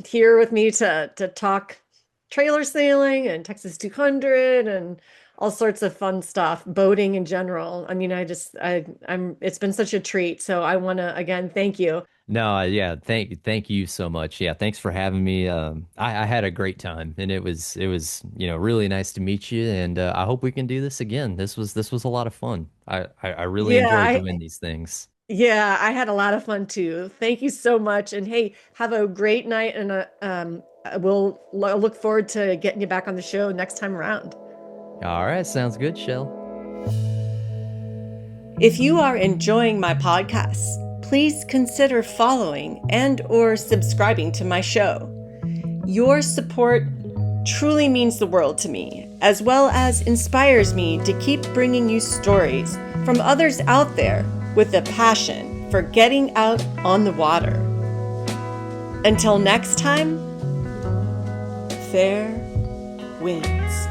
here with me to talk trailer sailing and Texas 200 and all sorts of fun stuff, boating in general. I mean, I'm it's been such a treat. So I want to again thank you. No, yeah, thank you so much. Yeah, thanks for having me. I had a great time, and it was you know really nice to meet you, and I hope we can do this again. This was a lot of fun. I really Yeah, enjoy doing these things. yeah, I had a lot of fun too. Thank you so much. And hey, have a great night. And we'll look forward to getting you back on the show next time around. All right, sounds good, Shell. If you are enjoying my podcasts, please consider following and or subscribing to my show. Your support truly means the world to me, as well as inspires me to keep bringing you stories from others out there with a passion for getting out on the water. Until next time, fair winds.